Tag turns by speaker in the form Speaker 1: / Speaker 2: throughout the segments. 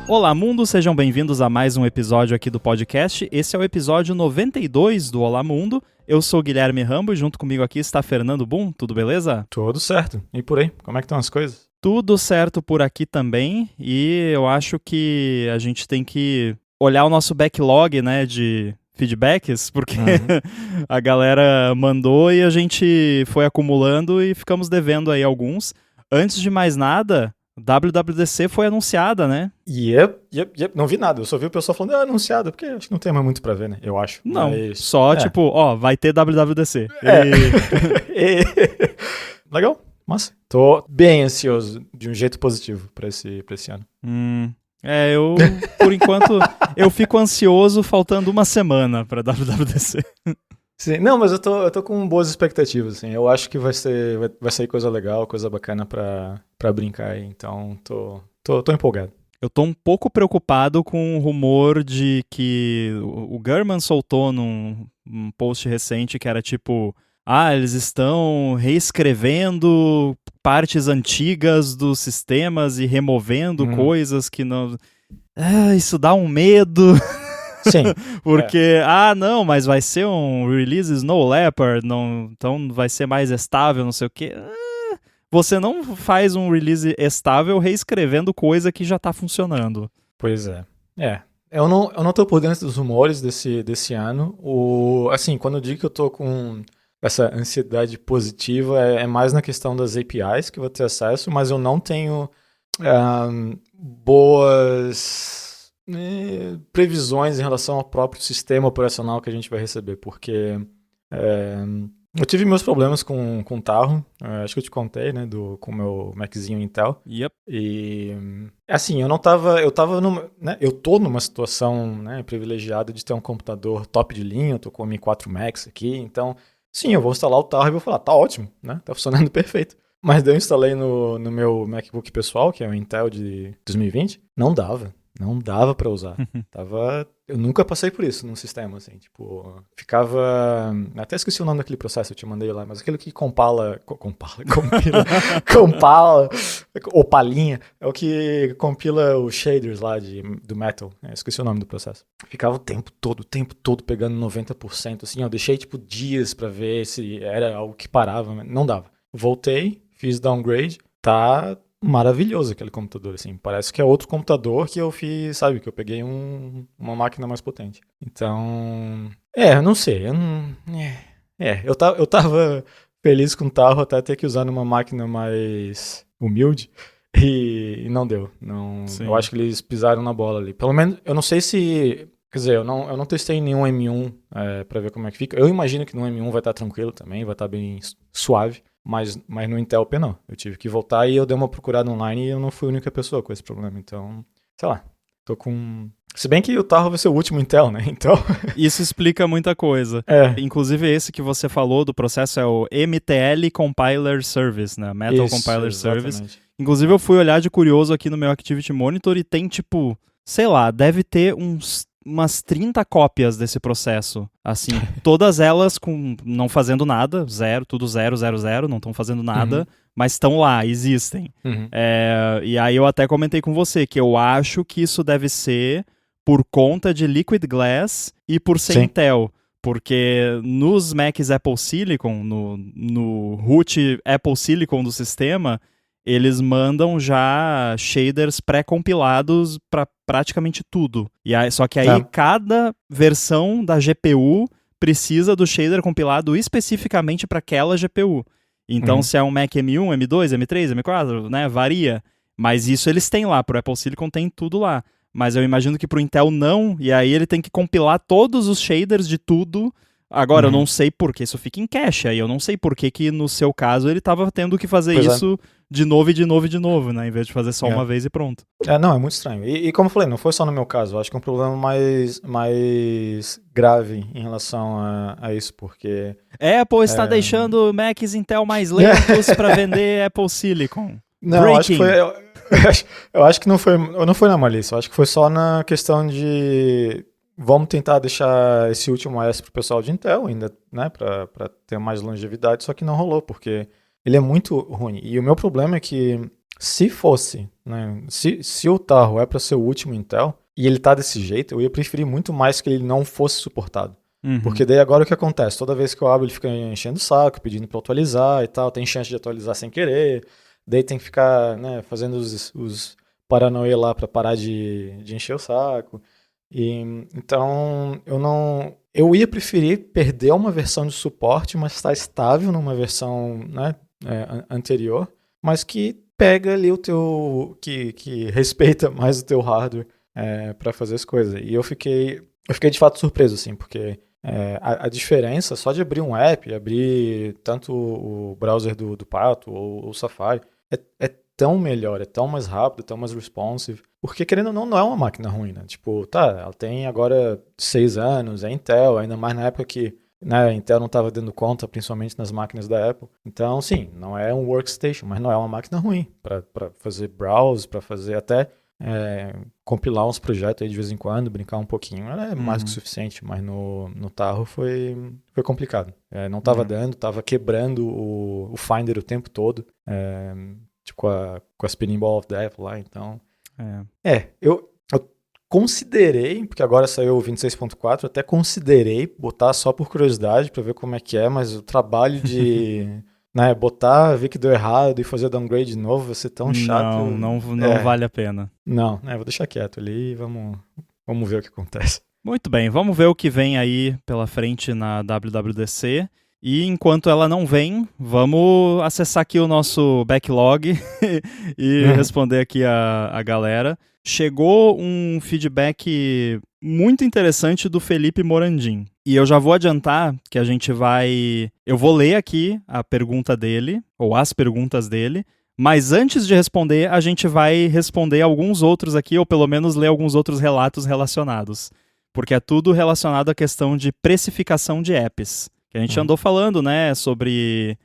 Speaker 1: Olá mundo, sejam bem-vindos a mais um episódio aqui do podcast. Esse é o episódio 92 do Olá Mundo. Eu sou o Guilherme Rambo e junto comigo aqui está Fernando Boom. Tudo beleza?
Speaker 2: Tudo certo. E por aí, como é que estão as coisas?
Speaker 1: Tudo certo por aqui também, e eu acho que a gente tem que olhar o nosso backlog, né, de feedbacks, porque a galera mandou e a gente foi acumulando e ficamos devendo aí alguns. Antes de mais nada, WWDC foi anunciada, né?
Speaker 2: Yep. Não vi nada. Eu só vi o pessoal falando, anunciado, porque acho que não tem mais muito pra ver, né? Eu acho.
Speaker 1: Não,
Speaker 2: mas...
Speaker 1: só tipo, ó, vai ter WWDC.
Speaker 2: Legal, massa. Tô bem ansioso, de um jeito positivo, pra esse ano.
Speaker 1: Eu, por enquanto, eu fico ansioso faltando uma semana pra WWDC.
Speaker 2: Sim, não, mas eu tô com boas expectativas, assim. Eu acho que vai sair coisa legal, coisa bacana pra brincar aí. Então, tô empolgado.
Speaker 1: Eu tô um pouco preocupado com o rumor de que o Gurman soltou num post recente que era tipo, eles estão reescrevendo partes antigas dos sistemas e removendo coisas que não... isso dá um medo...
Speaker 2: Sim.
Speaker 1: Porque, não, mas vai ser um release Snow Leopard, não, então vai ser mais estável, não sei o quê. Você não faz um release estável reescrevendo coisa que já tá funcionando.
Speaker 2: Pois é. Eu não tô por dentro dos rumores desse ano. Assim, quando eu digo que eu tô com essa ansiedade positiva, é mais na questão das APIs que eu vou ter acesso, mas eu não tenho boas... previsões em relação ao próprio sistema operacional que a gente vai receber, porque eu tive meus problemas com o Tahoe, acho que eu te contei, né, com o meu Maczinho Intel.
Speaker 1: Yep.
Speaker 2: E assim, eu tô numa situação, né, privilegiada de ter um computador top de linha, eu tô com o M4 Max aqui, então sim, eu vou instalar o Tahoe e vou falar, tá ótimo, né, tá funcionando perfeito. Mas daí eu instalei no meu MacBook pessoal, que é o Intel de 2020, não dava pra usar. Eu nunca passei por isso num sistema, assim, tipo, ficava... Até esqueci o nome daquele processo, eu te mandei lá, mas aquele que compila, Opalinha, é o que compila os shaders lá do Metal, esqueci o nome do processo. Ficava o tempo todo pegando 90%, assim, eu deixei, tipo, dias pra ver se era algo que parava, não dava. Voltei, fiz downgrade, tá... maravilhoso aquele computador, assim, parece que é outro computador que eu fiz, sabe, que eu peguei uma máquina mais potente. Então, não sei, eu tava feliz com o Tahoe até ter que usar numa máquina mais humilde e não deu, eu acho que eles pisaram na bola ali, pelo menos, eu não sei se, quer dizer, eu não testei nenhum M1 pra ver como é que fica, eu imagino que no M1 vai estar tranquilo também, vai estar bem suave. Mas no Intel P não. Eu tive que voltar e eu dei uma procurada online e eu não fui a única pessoa com esse problema. Então, sei lá, tô com... Se bem que o Tahoe vai ser o último Intel, né? Então...
Speaker 1: Isso explica muita coisa. Inclusive esse que você falou do processo é o MTL Compiler Service, né? Metal Compiler Service. Inclusive eu fui olhar de curioso aqui no meu Activity Monitor e tem tipo, sei lá, deve ter umas 30 cópias desse processo, assim, todas elas não fazendo nada, tudo 0, não estão fazendo nada, mas estão lá, existem. E aí eu até comentei com você que eu acho que isso deve ser por conta de Liquid Glass e por ser Intel, porque nos Macs Apple Silicon, no root Apple Silicon do sistema, eles mandam já shaders pré-compilados para praticamente tudo. Só que aí cada versão da GPU precisa do shader compilado especificamente para aquela GPU. Então, se é um Mac M1, M2, M3, M4, né, varia. Mas isso eles têm lá, pro Apple Silicon tem tudo lá. Mas eu imagino que pro Intel não, e aí ele tem que compilar todos os shaders de tudo. Agora, eu não sei por que isso fica em cache, aí eu não sei por que no seu caso ele estava tendo que fazer isso de novo e de novo e de novo, né? Em vez de fazer só uma vez e pronto.
Speaker 2: Não, é muito estranho. E como eu falei, não foi só no meu caso. Eu acho que é um problema mais grave em relação a isso, porque...
Speaker 1: Apple está deixando Macs Intel mais lentos para vender Apple Silicon.
Speaker 2: Não, acho que foi... Eu acho que não foi na malícia. Eu acho que foi só na questão de... Vamos tentar deixar esse último OS pro pessoal de Intel ainda, né? Pra ter mais longevidade, só que não rolou, porque ele é muito ruim. E o meu problema é que Se fosse, né? Se o Tahoe é para ser o último Intel e ele tá desse jeito, eu ia preferir muito mais que ele não fosse suportado. Porque daí agora o que acontece? Toda vez que eu abro ele fica enchendo o saco, pedindo para atualizar e tal, tem chance de atualizar sem querer, daí tem que ficar, né, fazendo os paranoia lá para parar de encher o saco. Então eu ia preferir perder uma versão de suporte, mas estar estável numa versão, né, anterior, mas que pega ali o teu, que respeita mais o teu hardware para fazer as coisas. E eu fiquei de fato surpreso, assim, porque a diferença só de abrir um app, abrir tanto o browser do Pato ou o Safari, é tão melhor, é tão mais rápido, tão mais responsive. Porque, querendo ou não, não é uma máquina ruim, né? Tipo, ela tem agora 6 anos, é Intel, ainda mais na época que, né, a Intel não estava dando conta, principalmente nas máquinas da Apple. Então, sim, não é um workstation, mas não é uma máquina ruim para fazer browse, para fazer até compilar uns projetos aí de vez em quando, brincar um pouquinho. Ela é mais que o suficiente, mas no Tahoe foi complicado. Não estava dando, estava quebrando o Finder o tempo todo, com a Spinning Ball of Death lá, então... Eu considerei, porque agora saiu o 26.4, até considerei botar só por curiosidade para ver como é que é, mas o trabalho de né, botar, ver que deu errado e fazer downgrade de novo vai ser tão chato.
Speaker 1: Não vale a pena.
Speaker 2: Não, vou deixar quieto ali e vamos ver o que acontece.
Speaker 1: Muito bem, vamos ver o que vem aí pela frente na WWDC. E enquanto ela não vem, vamos acessar aqui o nosso backlog e responder aqui a galera. Chegou um feedback muito interessante do Felipe Morandim. E eu já vou adiantar que eu vou ler aqui a pergunta dele, ou as perguntas dele, mas antes de responder, a gente vai responder alguns outros aqui, ou pelo menos ler alguns outros relatos relacionados. Porque é tudo relacionado à questão de precificação de apps. Que a gente andou falando, né, sobre...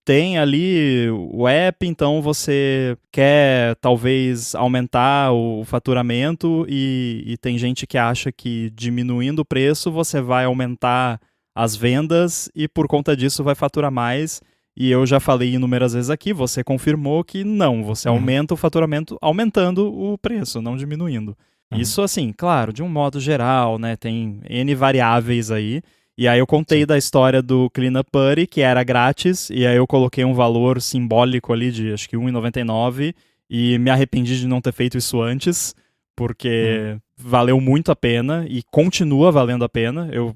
Speaker 1: tem ali o app, então você quer talvez aumentar o faturamento e tem gente que acha que diminuindo o preço você vai aumentar as vendas e por conta disso vai faturar mais. E eu já falei inúmeras vezes aqui, você confirmou que não, você aumenta o faturamento aumentando o preço, não diminuindo. Isso assim, claro, de um modo geral, né, tem N variáveis aí. E aí eu contei da história do Cleanup Buddy, que era grátis, e aí eu coloquei um valor simbólico ali de acho que R$1,99 e me arrependi de não ter feito isso antes, porque valeu muito a pena e continua valendo a pena. Eu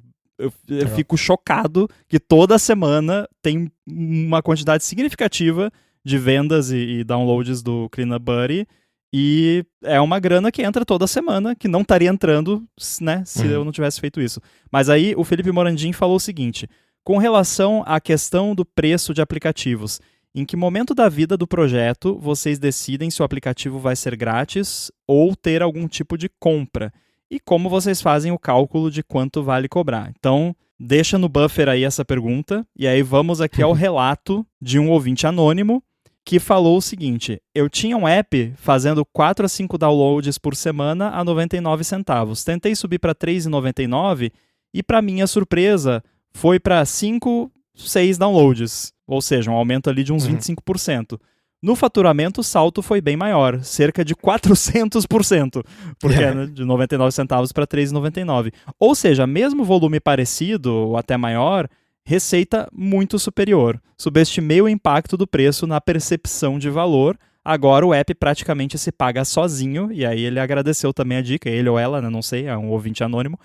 Speaker 1: fico chocado que toda semana tem uma quantidade significativa de vendas e downloads do Cleanup Buddy, e é uma grana que entra toda semana, que não estaria entrando, né, se eu não tivesse feito isso. Mas aí o Felipe Morandim falou o seguinte: com relação à questão do preço de aplicativos, em que momento da vida do projeto vocês decidem se o aplicativo vai ser grátis ou ter algum tipo de compra? E como vocês fazem o cálculo de quanto vale cobrar? Então, deixa no buffer aí essa pergunta, e aí vamos aqui ao relato de um ouvinte anônimo, que falou o seguinte: eu tinha um app fazendo 4 a 5 downloads por semana a 99 centavos. Tentei subir para 3,99 e, para minha surpresa, foi para 5, 6 downloads. Ou seja, um aumento ali de uns 25%. No faturamento, o salto foi bem maior, cerca de 400%, porque de 99 centavos para 3,99. Ou seja, mesmo volume parecido ou até maior, receita muito superior. Subestimei o impacto do preço na percepção de valor. Agora o app praticamente se paga sozinho. E aí ele agradeceu também a dica, ele ou ela, né? Não sei, é um ouvinte anônimo.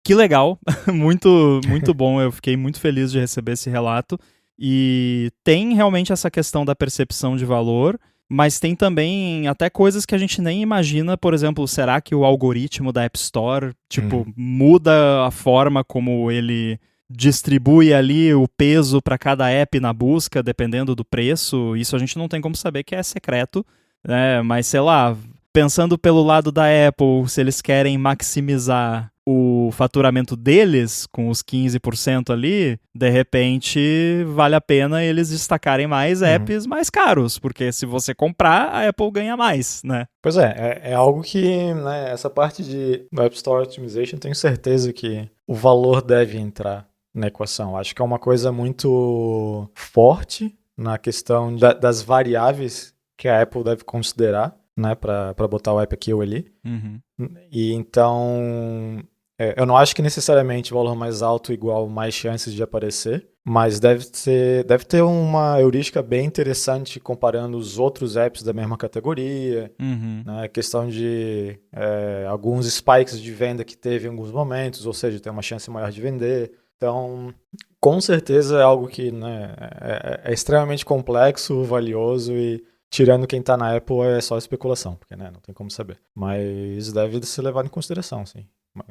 Speaker 1: Que legal, muito, muito bom. Eu fiquei muito feliz de receber esse relato. E tem realmente essa questão da percepção de valor, mas tem também até coisas que a gente nem imagina. Por exemplo, será que o algoritmo da App Store muda a forma como ele distribui ali o peso para cada app na busca, dependendo do preço? Isso a gente não tem como saber, que é secreto, né? Mas sei lá, pensando pelo lado da Apple, se eles querem maximizar o faturamento deles com os 15% ali, de repente vale a pena eles destacarem mais apps mais caros, porque se você comprar, a Apple ganha mais, né?
Speaker 2: Pois é algo que, né, essa parte de App Store Optimization, tenho certeza que o valor deve entrar na equação. Acho que é uma coisa muito forte na questão das variáveis que a Apple deve considerar, né, para botar o app aqui ou ali. E então, eu não acho que necessariamente o valor mais alto igual mais chances de aparecer, mas deve ter uma heurística bem interessante comparando os outros apps da mesma categoria, né, questão de alguns spikes de venda que teve em alguns momentos, ou seja, tem uma chance maior de vender. Então, com certeza é algo que, né, é extremamente complexo, valioso e tirando quem está na Apple é só especulação, porque, né, não tem como saber. Mas deve ser levado em consideração, sim.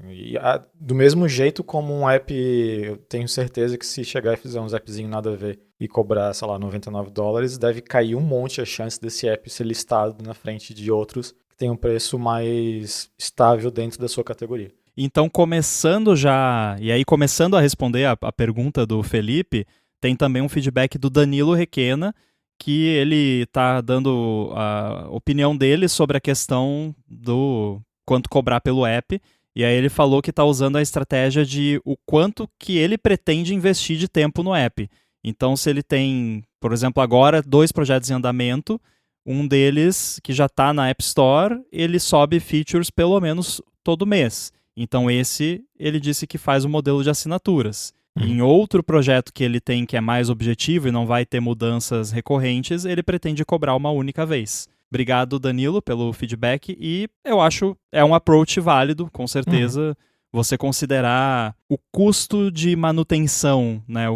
Speaker 2: E, do mesmo jeito como um app, eu tenho certeza que se chegar e fizer uns appzinhos nada a ver e cobrar, sei lá, $99, deve cair um monte a chance desse app ser listado na frente de outros que tem um preço mais estável dentro da sua categoria.
Speaker 1: Então, começando a responder a pergunta do Felipe, tem também um feedback do Danilo Requena, que ele está dando a opinião dele sobre a questão do quanto cobrar pelo app. E aí ele falou que está usando a estratégia de o quanto que ele pretende investir de tempo no app. Então, se ele tem, por exemplo, agora 2 projetos em andamento, um deles que já está na App Store, ele sobe features pelo menos todo mês. Então esse, ele disse que faz o modelo de assinaturas. Em outro projeto que ele tem que é mais objetivo e não vai ter mudanças recorrentes, ele pretende cobrar uma única vez. Obrigado, Danilo, pelo feedback e eu acho é um approach válido, com certeza. Você considerar o custo de manutenção, né,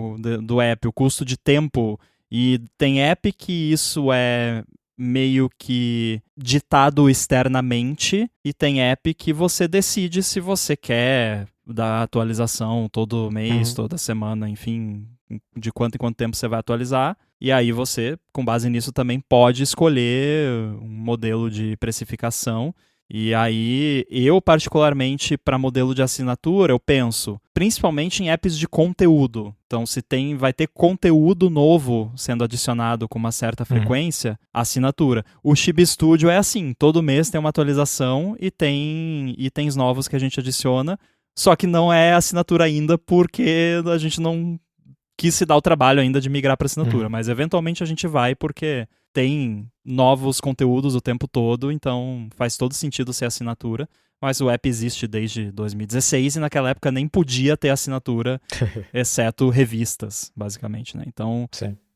Speaker 1: do app, o custo de tempo, e tem app que isso é meio que ditado externamente e tem app que você decide se você quer dar atualização todo mês, toda semana, enfim, de quanto em quanto tempo você vai atualizar. E aí você, com base nisso, também pode escolher um modelo de precificação. E aí, eu particularmente, para modelo de assinatura, eu penso principalmente em apps de conteúdo. Então, se vai ter conteúdo novo sendo adicionado com uma certa frequência, assinatura. O Chibi Studio é assim, todo mês tem uma atualização e tem itens novos que a gente adiciona, só que não é assinatura ainda porque a gente não quis se dar o trabalho ainda de migrar para assinatura, mas eventualmente a gente vai porque tem novos conteúdos o tempo todo, então faz todo sentido ser assinatura. Mas o app existe desde 2016 e naquela época nem podia ter assinatura, exceto revistas, basicamente, né? Então,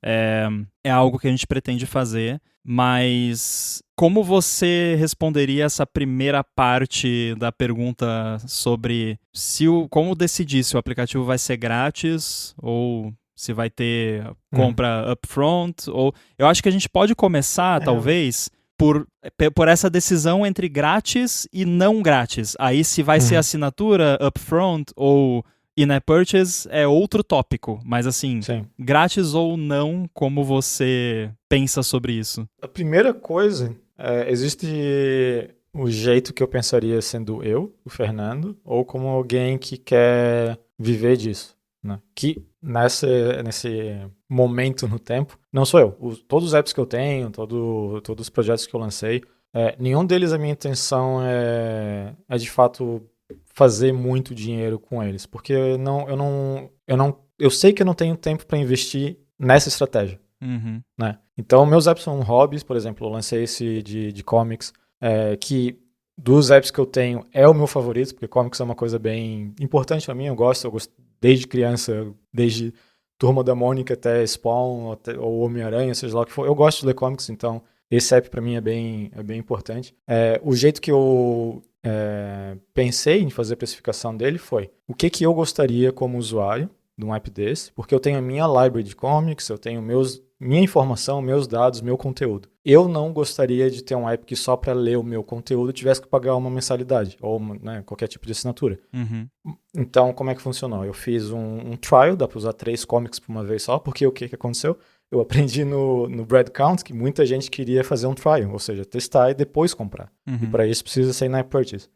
Speaker 1: é algo que a gente pretende fazer, mas como você responderia essa primeira parte da pergunta sobre como decidir se o aplicativo vai ser grátis ou se vai ter compra upfront? Ou eu acho que a gente pode começar, talvez, por essa decisão entre grátis e não grátis. Aí se vai ser assinatura upfront ou in-app purchase é outro tópico. Mas assim, grátis ou não, como você pensa sobre isso?
Speaker 2: A primeira coisa, existe o jeito que eu pensaria sendo eu, o Fernando, ou como alguém que quer viver disso, né? Que nesse momento no tempo, não sou eu. Todos os apps que eu tenho, todos os projetos que eu lancei, nenhum deles a minha intenção é de fato fazer muito dinheiro com eles, porque eu sei que eu não tenho tempo para investir nessa estratégia, né? Então meus apps são hobbies, por exemplo, eu lancei esse de comics, que dos apps que eu tenho é o meu favorito, porque comics é uma coisa bem importante para mim, eu gosto desde criança, desde Turma da Mônica até Spawn, ou Homem-Aranha, seja lá o que for. Eu gosto de ler comics, então esse app para mim é bem importante. O jeito que eu pensei em fazer a precificação dele foi o que eu gostaria como usuário de um app desse, porque eu tenho a minha library de comics, eu tenho minha informação, meus dados, meu conteúdo. Eu não gostaria de ter um app que só para ler o meu conteúdo tivesse que pagar uma mensalidade ou qualquer tipo de assinatura. Então, como é que funcionou? Eu fiz um trial, dá para usar 3 comics por uma vez só, porque o que aconteceu? Eu aprendi no Breadcount que muita gente queria fazer um trial, ou seja, testar e depois comprar. E para isso precisa ser in-app purchase.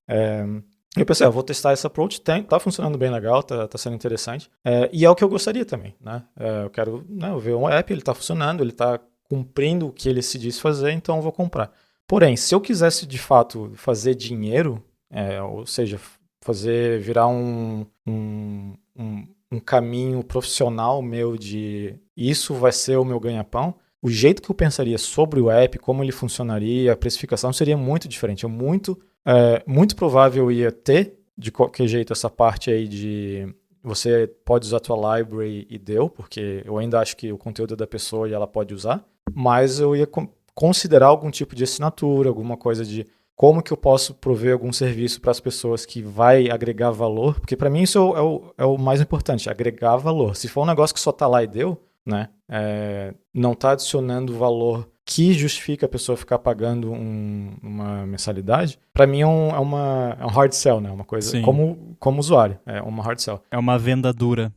Speaker 2: Eu pensei, vou testar esse approach, tá funcionando bem legal, tá sendo interessante. E é o que eu gostaria também, né? Eu quero ver um app, ele tá funcionando, ele tá cumprindo o que ele se diz fazer, então eu vou comprar. Porém, se eu quisesse de fato fazer dinheiro, ou seja, virar um caminho profissional meu de isso vai ser o meu ganha-pão, o jeito que eu pensaria sobre o app, como ele funcionaria, a precificação seria muito diferente. Muito provável eu ia ter, de qualquer jeito, essa parte aí de você pode usar a tua library e deu, porque eu ainda acho que o conteúdo é da pessoa e ela pode usar, mas eu ia considerar algum tipo de assinatura, alguma coisa de como que eu posso prover algum serviço para as pessoas que vai agregar valor, porque para mim isso é o mais importante, agregar valor. Se for um negócio que só tá lá e deu, né, não está adicionando valor que justifica a pessoa ficar pagando uma mensalidade, para mim é um hard sell, né? Uma coisa como usuário, é uma hard sell.
Speaker 1: É uma venda dura.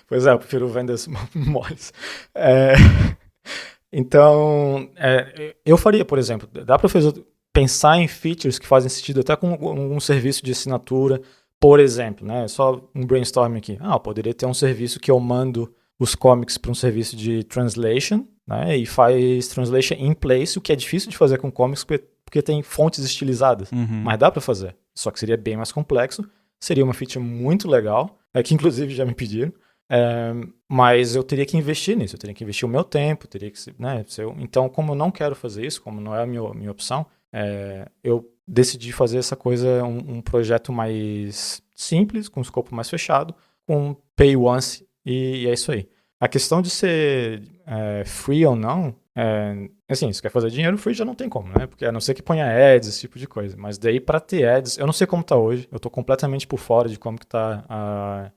Speaker 2: Pois eu prefiro vendas moles. Então, eu faria, por exemplo, dá para pensar em features que fazem sentido até com um serviço de assinatura, por exemplo, né? Só um brainstorming aqui. Eu poderia ter um serviço que eu mando os comics para um serviço de translation, né? E faz translation in place, o que é difícil de fazer com comics porque tem fontes estilizadas. Mas dá para fazer. Só que seria bem mais complexo. Seria uma feature muito legal, que inclusive já me pediram. Mas eu teria que investir nisso, eu teria que investir o meu tempo, teria que, né, então, como eu não quero fazer isso, como não é a minha opção, eu decidi fazer essa coisa, um projeto mais simples, com um escopo mais fechado, com pay once, e é isso aí. A questão de ser free ou não, assim, se quer fazer dinheiro, free já não tem como, né? Porque a não ser que ponha ads, esse tipo de coisa. Mas daí para ter ads, eu não sei como tá hoje, eu tô completamente por fora de como que tá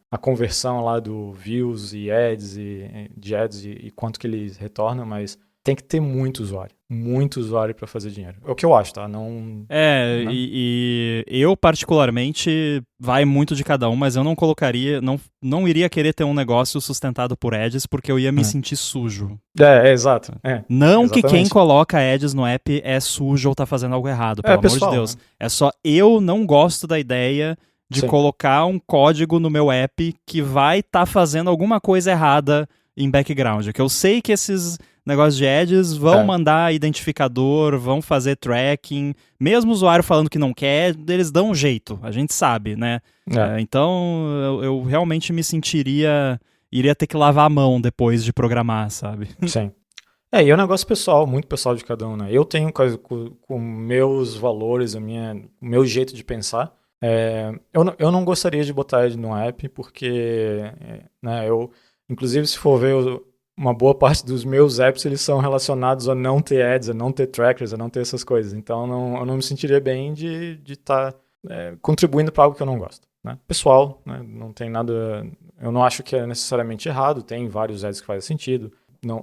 Speaker 2: a conversão lá do views e ads, e quanto que eles retornam, mas tem que ter muito usuário para fazer dinheiro. É o que eu acho, tá? Não.
Speaker 1: E eu particularmente vai muito de cada um, mas eu não colocaria, não iria querer ter um negócio sustentado por ads porque eu ia me sentir sujo.
Speaker 2: Exato.
Speaker 1: Não exatamente. Que quem coloca ads no app é sujo ou tá fazendo algo errado, pelo amor de Deus. Né? É só eu não gosto da ideia de colocar um código no meu app que vai estar fazendo alguma coisa errada em background. Que eu sei que esses negócios de ads vão mandar identificador, vão fazer tracking, mesmo o usuário falando que não quer, eles dão um jeito, a gente sabe, né? Então eu realmente me iria ter que lavar a mão depois de programar, sabe?
Speaker 2: Sim. E é um negócio pessoal, muito pessoal de cada um, né? Eu tenho coisa com meus valores, o meu jeito de pensar. Eu não gostaria de botar ele no app, porque né, inclusive se for ver uma boa parte dos meus apps, eles são relacionados a não ter ads, a não ter trackers, a não ter essas coisas. Então eu não me sentiria bem de estar contribuindo para algo que eu não gosto. Né? Pessoal, né? Não tem nada. Eu não acho que é necessariamente errado, tem vários ads que fazem sentido.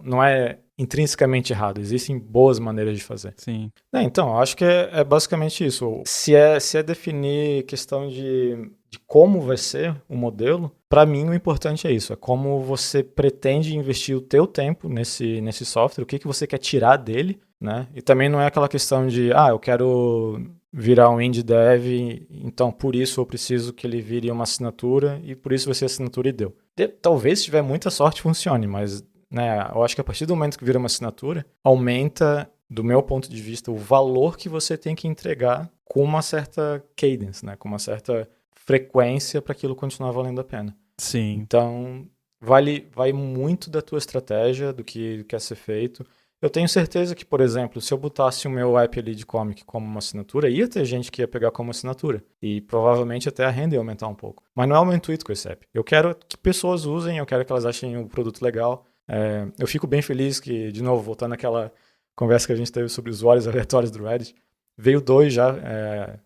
Speaker 2: Não é intrinsecamente errado, existem boas maneiras de fazer.
Speaker 1: Sim.
Speaker 2: Então, eu acho que é basicamente isso. Se é definir questão de como vai ser o modelo, para mim o importante é isso, é como você pretende investir o teu tempo nesse software, o que você quer tirar dele, né? E também não é aquela questão de, eu quero virar um indie dev, então por isso eu preciso que ele vire uma assinatura e por isso vai ser assinatura e deu. Talvez se tiver muita sorte funcione, mas né, eu acho que a partir do momento que vira uma assinatura, aumenta, do meu ponto de vista, o valor que você tem que entregar com uma certa cadence, né, com uma certa frequência para aquilo continuar valendo a pena.
Speaker 1: Sim.
Speaker 2: Então, vai muito da tua estratégia, do que quer ser feito. Eu tenho certeza que, por exemplo, se eu botasse o meu app ali de comic como uma assinatura, ia ter gente que ia pegar como assinatura. E provavelmente até a renda ia aumentar um pouco. Mas não é o meu intuito com esse app. Eu quero que pessoas usem, eu quero que elas achem o produto legal. Eu fico bem feliz que, de novo, voltando àquela conversa que a gente teve sobre usuários aleatórios do Reddit, veio 2 já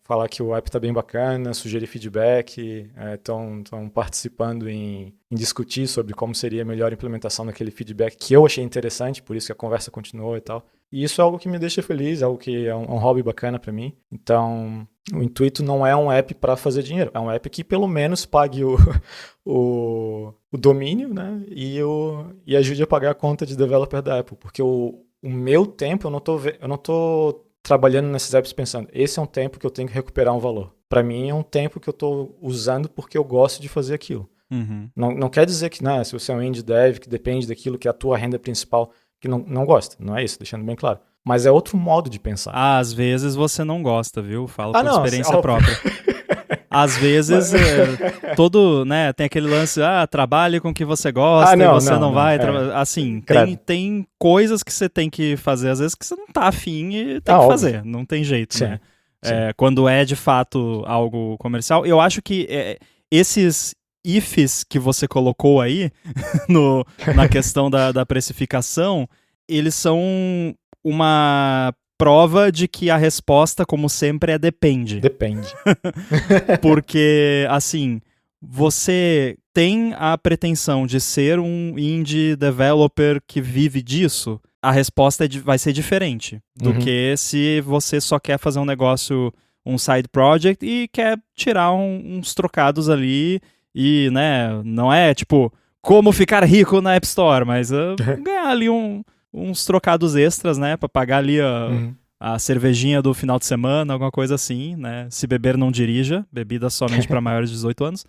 Speaker 2: falar que o app está bem bacana, sugerir feedback, estão participando em discutir sobre como seria a melhor implementação daquele feedback que eu achei interessante, por isso que a conversa continuou e tal. E isso é algo que me deixa feliz, é algo que é um hobby bacana para mim. Então, o intuito não é um app para fazer dinheiro, é um app que pelo menos pague o domínio, né? E ajude a pagar a conta de developer da Apple, porque o meu tempo, eu não tô trabalhando nesses apps pensando, esse é um tempo que eu tenho que recuperar um valor. Para mim é um tempo que eu estou usando porque eu gosto de fazer aquilo.
Speaker 1: Uhum.
Speaker 2: Não quer dizer que se você é um indie dev que depende daquilo que é a tua renda principal, que não gosta. Não é isso, deixando bem claro. Mas é outro modo de pensar.
Speaker 1: Às vezes você não gosta, viu? Falo por experiência própria. às vezes, todo, né, tem aquele lance, trabalhe com o que você gosta, e você não vai trabalhar. Assim, tem coisas que você tem que fazer, às vezes, que você não tá afim e tem que fazer, não tem jeito, né? Quando é, de fato, algo comercial. Eu acho que esses ifs que você colocou aí, na questão da precificação, eles são uma prova de que a resposta, como sempre, é depende.
Speaker 2: Depende.
Speaker 1: Porque, assim, você tem a pretensão de ser um indie developer que vive disso, a resposta vai ser diferente do que se você só quer fazer um negócio, um side project, e quer tirar uns trocados ali e, né, não é, tipo, como ficar rico na App Store, mas ganhar ali uns trocados extras, né, pra pagar ali a cervejinha do final de semana, alguma coisa assim, né? Se beber, não dirija, bebida somente para maiores de 18 anos.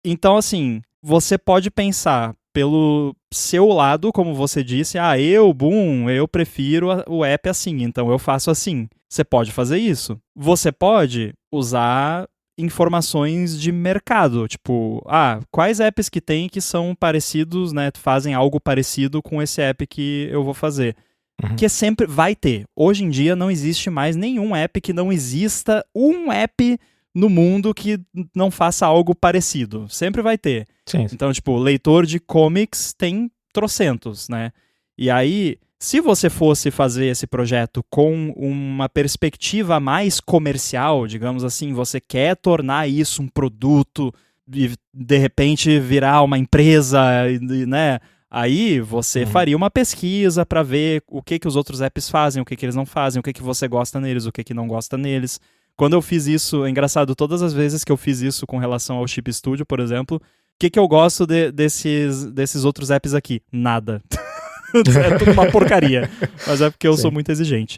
Speaker 1: Então, assim, você pode pensar pelo seu lado, como você disse, eu prefiro o app assim, então eu faço assim. Você pode fazer isso. Você pode usar informações de mercado, tipo, quais apps que tem que são parecidos, né, fazem algo parecido com esse app que eu vou fazer. Que sempre vai ter. Hoje em dia não existe mais nenhum app que não exista um app no mundo que não faça algo parecido. Sempre vai ter.
Speaker 2: Sim.
Speaker 1: Então, tipo, leitor de comics tem trocentos, né? E aí, se você fosse fazer esse projeto com uma perspectiva mais comercial, digamos assim, você quer tornar isso um produto e, de repente, virar uma empresa, né? Aí você faria uma pesquisa para ver o que os outros apps fazem, o que eles não fazem, o que você gosta neles, o que não gosta neles. Quando eu fiz isso, é engraçado, todas as vezes que eu fiz isso com relação ao Chip Studio, por exemplo, o que eu gosto desses outros apps aqui? Nada. É tudo uma porcaria. Mas é porque eu sou muito exigente.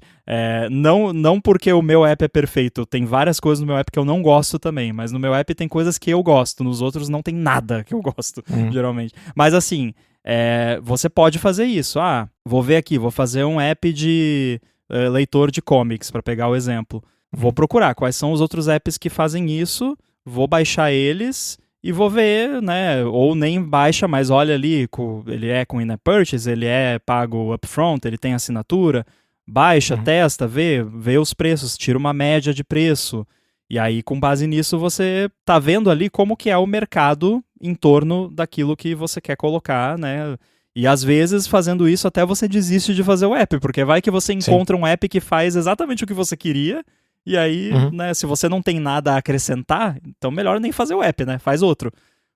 Speaker 1: Não porque o meu app é perfeito. Tem várias coisas no meu app que eu não gosto também. Mas no meu app tem coisas que eu gosto. Nos outros não tem nada que eu gosto, geralmente. Mas assim, você pode fazer isso. Vou ver aqui, vou fazer um app de leitor de comics, para pegar o exemplo. Vou procurar quais são os outros apps que fazem isso, vou baixar eles e vou ver, né? Ou nem baixa, mas olha ali, ele é com in-app purchase, ele é pago upfront, ele tem assinatura, baixa, testa, vê os preços, tira uma média de preço. E aí, com base nisso, você tá vendo ali como que é o mercado em torno daquilo que você quer colocar, né? E às vezes, fazendo isso, até você desiste de fazer o app, porque vai que você encontra um app que faz exatamente o que você queria. E aí, né, se você não tem nada a acrescentar, então melhor nem fazer o app, né? Faz outro.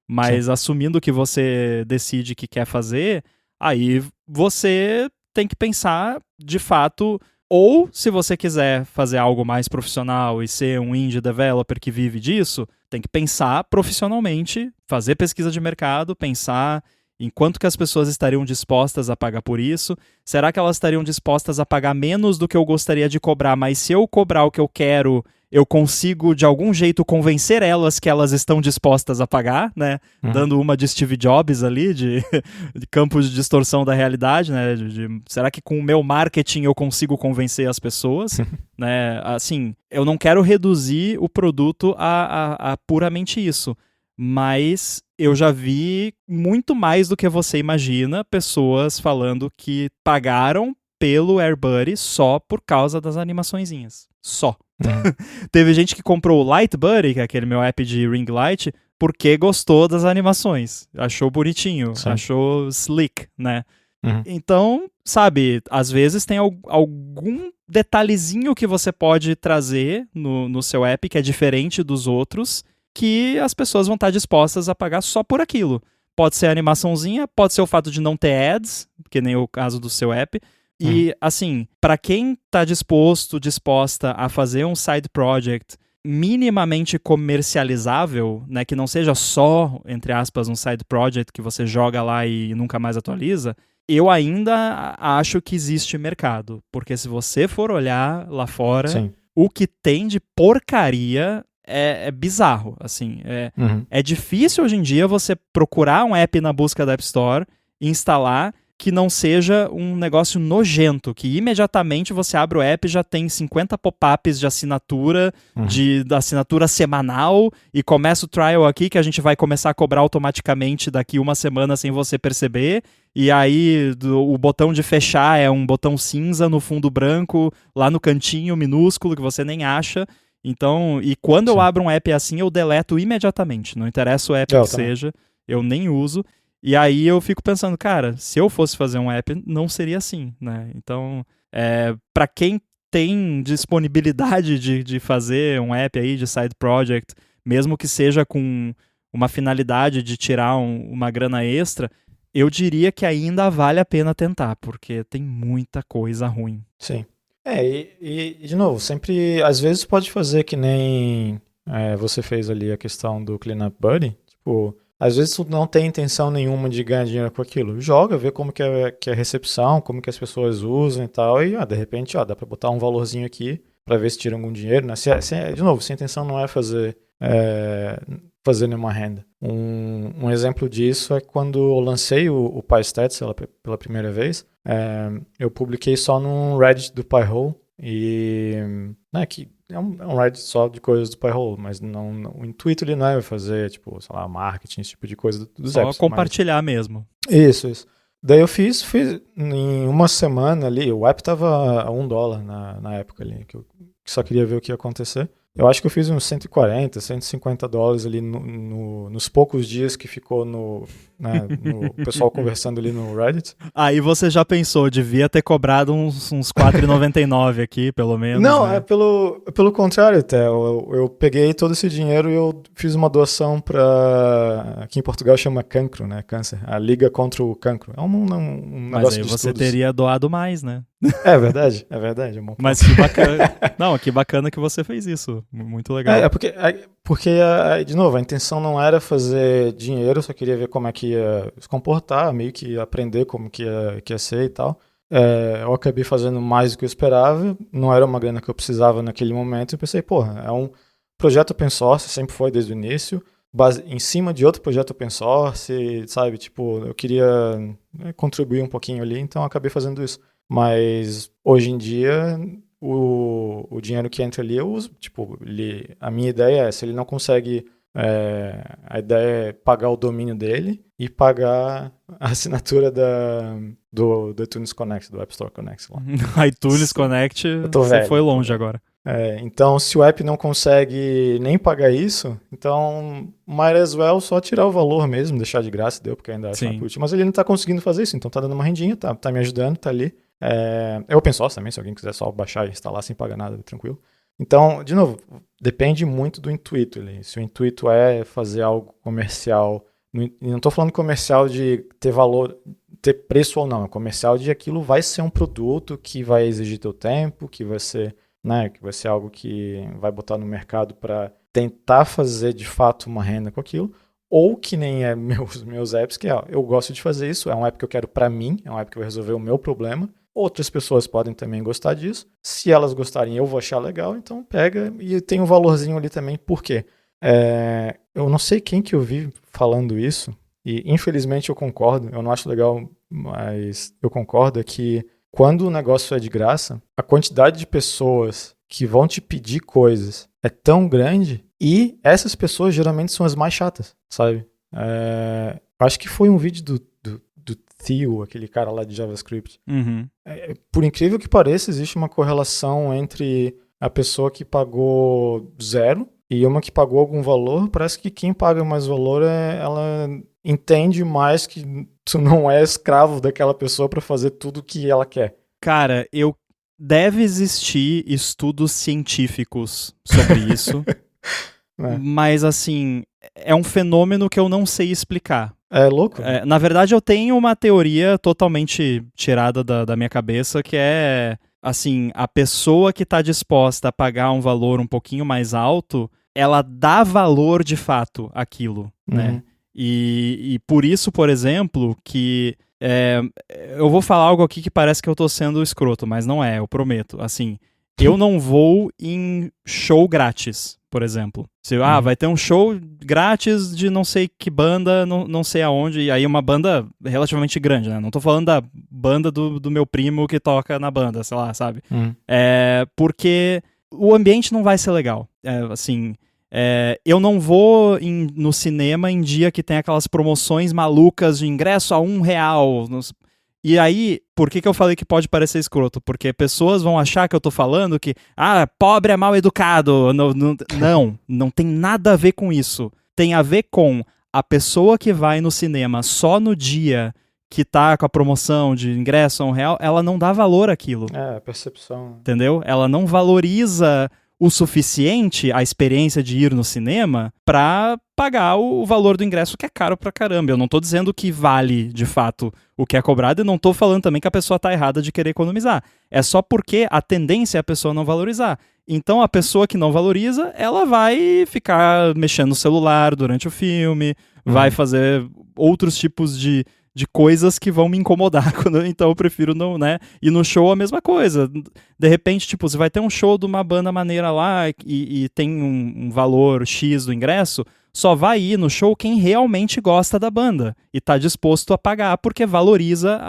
Speaker 1: Mas assumindo que você decide que quer fazer, aí você tem que pensar, de fato, ou se você quiser fazer algo mais profissional e ser um indie developer que vive disso, tem que pensar profissionalmente, fazer pesquisa de mercado, pensar em quanto que as pessoas estariam dispostas a pagar por isso. Será que elas estariam dispostas a pagar menos do que eu gostaria de cobrar, mas se eu cobrar o que eu quero, eu consigo de algum jeito convencer elas que elas estão dispostas a pagar, né? Dando uma de Steve Jobs ali, de campo de distorção da realidade, né? Será que com o meu marketing eu consigo convencer as pessoas? Né? Assim, eu não quero reduzir o produto a puramente isso, mas eu já vi muito mais do que você imagina pessoas falando que pagaram pelo AirBuddy só por causa das animaçõezinhas. Só. Teve gente que comprou o Lightbuddy, que é aquele meu app de ring light, porque gostou das animações. Achou bonitinho, achou slick, né? Então, sabe, às vezes tem algum detalhezinho que você pode trazer no seu app que é diferente dos outros, que as pessoas vão estar dispostas a pagar só por aquilo. Pode ser a animaçãozinha, pode ser o fato de não ter ads, que nem o caso do seu app. E, assim, para quem está disposta a fazer um side project minimamente comercializável, né, que não seja só, entre aspas, um side project que você joga lá e nunca mais atualiza, eu ainda acho que existe mercado. Porque se você for olhar lá fora, o que tem de porcaria é bizarro, assim. É difícil hoje em dia você procurar um app na busca da App Store, instalar, que não seja um negócio nojento, que imediatamente você abre o app e já tem 50 pop-ups de assinatura, da assinatura semanal, e começa o trial aqui que a gente vai começar a cobrar automaticamente daqui uma semana sem você perceber, e aí o botão de fechar é um botão cinza no fundo branco, lá no cantinho minúsculo que você nem acha. Então, e quando eu abro um app assim, eu deleto imediatamente, não interessa o app que seja, eu nem uso. E aí eu fico pensando, cara, se eu fosse fazer um app, não seria assim, né? Então, para quem tem disponibilidade de fazer um app aí de side project, mesmo que seja com uma finalidade de tirar uma grana extra, eu diria que ainda vale a pena tentar, porque tem muita coisa ruim.
Speaker 2: Sim. E de novo, sempre, às vezes pode fazer que nem você fez ali a questão do Cleanup Buddy, tipo... Às vezes tu não tem intenção nenhuma de ganhar dinheiro com aquilo. Joga, vê como que é a recepção, como que as pessoas usam e tal. E de repente, dá pra botar um valorzinho aqui pra ver se tira algum dinheiro. Né? De novo, se a intenção não é fazer nenhuma renda. Um exemplo disso é quando eu lancei o PyStats pela primeira vez. Eu publiquei só no Reddit do Pi-hole. E que é um Reddit só de coisas do Pi-hole, mas o intuito ali não é fazer, tipo, sei lá, marketing, esse tipo de coisa dos apps.
Speaker 1: Só compartilhar mesmo.
Speaker 2: Isso. Daí eu fiz em uma semana ali, o app tava a $1 na época ali, que eu só queria ver o que ia acontecer. Eu acho que eu fiz uns $140, $150 ali nos poucos dias que ficou no pessoal conversando ali no Reddit.
Speaker 1: Aí você já pensou, devia ter cobrado uns $4,99 aqui, pelo menos.
Speaker 2: Não,
Speaker 1: né?
Speaker 2: pelo contrário até. Eu peguei todo esse dinheiro e eu fiz uma doação para... Aqui em Portugal chama cancro, né? Câncer. A Liga contra o Cancro. É um negócio de
Speaker 1: Mas aí você
Speaker 2: estudos.
Speaker 1: teria doado mais, né?
Speaker 2: É verdade. É bom.
Speaker 1: Mas que bacana. Não, que bacana que você fez isso. Muito legal.
Speaker 2: Porque, de novo, a intenção não era fazer dinheiro, eu só queria ver como é que ia se comportar, meio que aprender como que ia ser e tal. Eu acabei fazendo mais do que eu esperava, não era uma grana que eu precisava naquele momento, e pensei, é um projeto open source, sempre foi desde o início, em cima de outro projeto open source, sabe, tipo, eu queria contribuir um pouquinho ali, então eu acabei fazendo isso. Mas hoje em dia, o dinheiro que entra ali eu uso. Tipo, a minha ideia é, se ele não consegue, a ideia é pagar o domínio dele e pagar a assinatura do iTunes Connect, do App Store Connect. Lá.
Speaker 1: iTunes Connect, você
Speaker 2: velho,
Speaker 1: foi longe agora.
Speaker 2: Então, se o app não consegue nem pagar isso, então, might as well só tirar o valor mesmo, deixar de graça, deu, porque ainda acho mais útil. Mas ele não tá conseguindo fazer isso, então tá dando uma rendinha, tá me ajudando, tá ali. É open source também, se alguém quiser só baixar e instalar sem pagar nada, tranquilo. Então, de novo, depende muito do intuito. Se o intuito é fazer algo comercial, e não estou falando comercial de ter valor, ter preço ou não, é comercial de aquilo vai ser um produto que vai exigir teu tempo, que vai ser algo que vai botar no mercado para tentar fazer de fato uma renda com aquilo, ou que nem é meus apps, que eu gosto de fazer isso, é um app que eu quero para mim, é um app que vai resolver o meu problema. Outras pessoas podem também gostar disso. Se elas gostarem, eu vou achar legal, então pega e tem um valorzinho ali também. Por quê? Eu não sei quem que eu vi falando isso, e infelizmente eu concordo, eu não acho legal, mas eu concordo, é que quando o negócio é de graça, a quantidade de pessoas que vão te pedir coisas é tão grande, e essas pessoas geralmente são as mais chatas, sabe? Acho que foi um vídeo do Theo, aquele cara lá de JavaScript.
Speaker 1: Uhum.
Speaker 2: Por incrível que pareça, existe uma correlação entre a pessoa que pagou 0 e uma que pagou algum valor. Parece que quem paga mais valor, ela entende mais que tu não é escravo daquela pessoa para fazer tudo o que ela quer.
Speaker 1: Cara, deve existir estudos científicos sobre isso, mas assim, é um fenômeno que eu não sei explicar.
Speaker 2: É louco?
Speaker 1: Na verdade, eu tenho uma teoria totalmente tirada da minha cabeça, que é, assim, a pessoa que está disposta a pagar um valor um pouquinho mais alto, ela dá valor de fato àquilo, né? E por isso, por exemplo, que... eu vou falar algo aqui que parece que eu tô sendo escroto, mas não é, eu prometo. Assim, Eu não vou em show grátis, por exemplo. Vai ter um show grátis de não sei que banda, não sei aonde, e aí uma banda relativamente grande, né? Não tô falando da banda do meu primo que toca na banda, sei lá, sabe? Porque o ambiente não vai ser legal. Eu não vou no cinema em dia que tem aquelas promoções malucas de ingresso a R$1. E aí, por que eu falei que pode parecer escroto? Porque pessoas vão achar que eu tô falando que, pobre é mal educado. Não tem nada a ver com isso. Tem a ver com a pessoa que vai no cinema só no dia que tá com a promoção de ingresso a R$1, ela não dá valor àquilo.
Speaker 2: É, percepção.
Speaker 1: Entendeu? Ela não valoriza o suficiente a experiência de ir no cinema pra pagar o valor do ingresso, que é caro pra caramba. Eu não tô dizendo que vale, de fato, o que é cobrado, e não tô falando também que a pessoa tá errada de querer economizar. É só porque a tendência é a pessoa não valorizar. Então a pessoa que não valoriza, ela vai ficar mexendo no celular durante o filme, vai fazer outros tipos de coisas que vão me incomodar, então eu prefiro não, né? E no show a mesma coisa. De repente, tipo, você vai ter um show de uma banda maneira lá e tem um valor X do ingresso, só vai ir no show quem realmente gosta da banda e tá disposto a pagar porque valoriza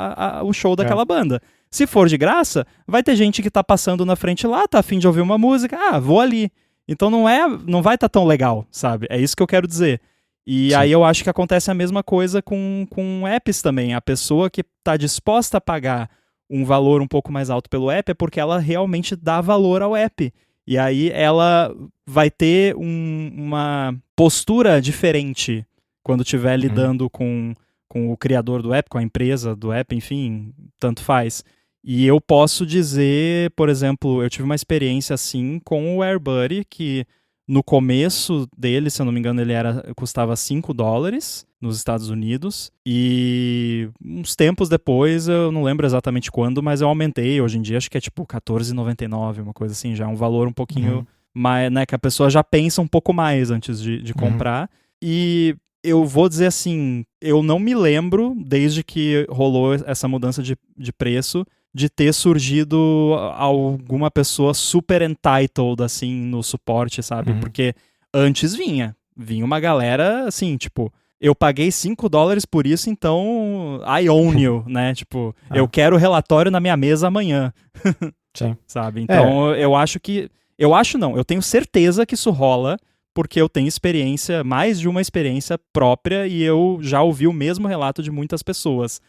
Speaker 1: o show daquela banda. Se for de graça, vai ter gente que tá passando na frente lá, tá a fim de ouvir uma música, vou ali. Então não vai tá tão legal, sabe? É isso que eu quero dizer. E Sim. Aí eu acho que acontece a mesma coisa com apps também. A pessoa que está disposta a pagar um valor um pouco mais alto pelo app é porque ela realmente dá valor ao app. E aí ela vai ter uma postura diferente quando estiver lidando com o criador do app, com a empresa do app, enfim, tanto faz. E eu posso dizer, por exemplo, eu tive uma experiência assim com o AirBuddy, que no começo dele, se eu não me engano, ele custava $5 nos Estados Unidos. E uns tempos depois, eu não lembro exatamente quando, mas eu aumentei. Hoje em dia acho que é tipo R$14,99, uma coisa assim, já é um valor um pouquinho mais, né, que a pessoa já pensa um pouco mais antes de comprar. E eu vou dizer assim, eu não me lembro, desde que rolou essa mudança de preço, de ter surgido alguma pessoa super entitled, assim, no suporte, sabe? Porque antes vinha uma galera, assim, tipo, eu paguei $5 por isso, então I own you, né? Tipo, eu quero o relatório na minha mesa amanhã.
Speaker 2: Sim.
Speaker 1: Sabe? Então, eu tenho certeza que isso rola, porque eu tenho mais de uma experiência própria e eu já ouvi o mesmo relato de muitas pessoas.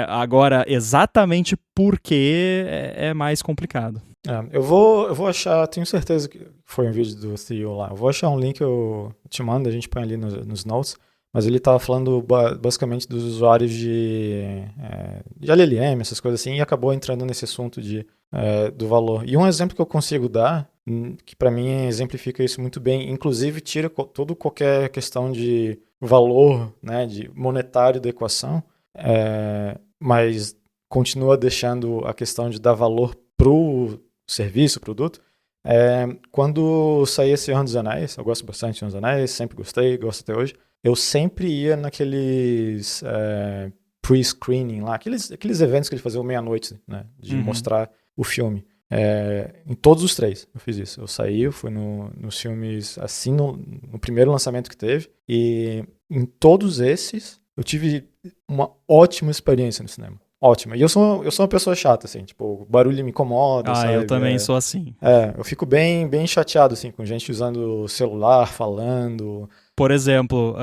Speaker 1: Agora, exatamente por que é mais complicado.
Speaker 2: Eu vou achar, tenho certeza que foi um vídeo do CEO lá. Eu vou achar um link, eu te mando, a gente põe ali nos notes. Mas ele estava falando basicamente dos usuários de LLM, essas coisas assim, e acabou entrando nesse assunto do valor. E um exemplo que eu consigo dar, que para mim exemplifica isso muito bem, inclusive tira qualquer questão de valor, né, de monetário da equação, mas continua deixando a questão de dar valor pro serviço, produto. Quando saía Senhor dos Anéis, eu gosto bastante de Senhor dos Anéis, sempre gostei, gosto até hoje, eu sempre ia naqueles pre-screening lá, aqueles eventos que eles faziam meia-noite, né, de mostrar o filme. Em todos os 3 eu fiz isso. Eu fui nos filmes assim, no primeiro lançamento que teve, e em todos esses eu tive uma ótima experiência no cinema. Ótima. E eu sou uma pessoa chata, assim, tipo, o barulho me incomoda, sabe?
Speaker 1: Eu também sou assim.
Speaker 2: Eu fico bem, bem chateado, assim, com gente usando o celular, falando.
Speaker 1: Por exemplo,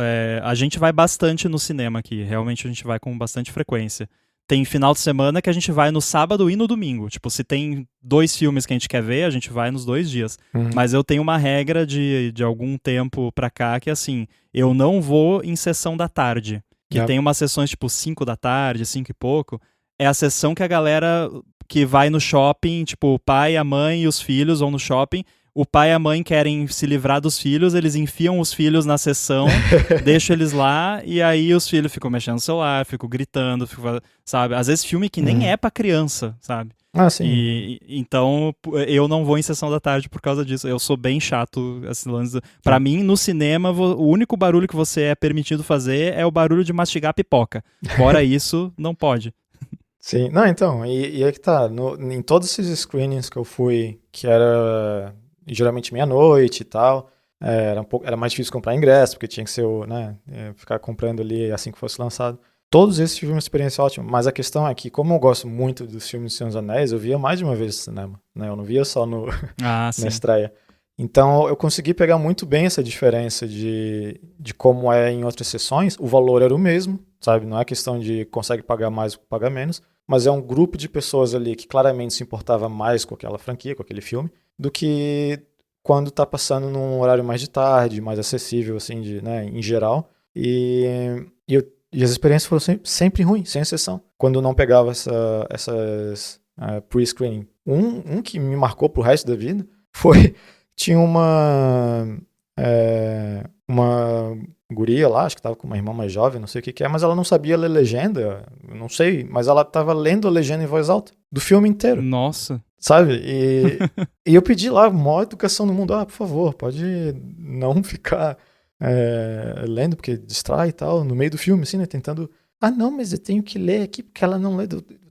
Speaker 1: a gente vai bastante no cinema aqui, realmente a gente vai com bastante frequência. Tem final de semana que a gente vai no sábado e no domingo. Tipo, se tem 2 filmes que a gente quer ver, a gente vai nos 2 dias. Mas eu tenho uma regra de algum tempo pra cá que, assim, eu não vou em sessão da tarde. Que tem umas sessões, tipo, 5 da tarde, 5 e pouco. É a sessão que a galera que vai no shopping, tipo, o pai, a mãe e os filhos vão no shopping. O pai e a mãe querem se livrar dos filhos, eles enfiam os filhos na sessão, deixam eles lá, e aí os filhos ficam mexendo no celular, ficam gritando, sabe? Às vezes filme que nem é pra criança, sabe?
Speaker 2: Sim.
Speaker 1: Então, eu não vou em sessão da tarde por causa disso. Eu sou bem chato. Pra mim, no cinema, o único barulho que você é permitido fazer é o barulho de mastigar pipoca. Fora isso, não pode.
Speaker 2: Sim, não, então, e aí que tá, em todos esses screenings que eu fui, que era geralmente meia-noite e tal, era mais difícil comprar ingresso, porque tinha que ser ficar comprando ali assim que fosse lançado. Todos esses tive uma experiência ótima, mas a questão é que, como eu gosto muito dos filmes do Senhor dos Anéis, eu via mais de uma vez no cinema, né? Eu não via só na estreia. Então, eu consegui pegar muito bem essa diferença de como é em outras sessões. O valor era o mesmo, sabe? Não é questão de consegue pagar mais ou pagar menos, mas é um grupo de pessoas ali que claramente se importava mais com aquela franquia, com aquele filme, do que quando tá passando num horário mais de tarde, mais acessível, assim, em geral. E as experiências foram sempre ruins, sem exceção. Quando eu não pegava essas pre-screening. Um que me marcou pro resto da vida foi... Tinha uma guria lá, acho que tava com uma irmã mais jovem, não sei o que é, mas ela não sabia ler legenda, não sei, mas ela tava lendo a legenda em voz alta, do filme inteiro.
Speaker 1: Nossa.
Speaker 2: Sabe? E eu pedi lá, maior educação no mundo, por favor, pode não ficar lendo, porque distrai e tal, no meio do filme, assim, né, tentando... não, mas eu tenho que ler aqui, porque ela não lê...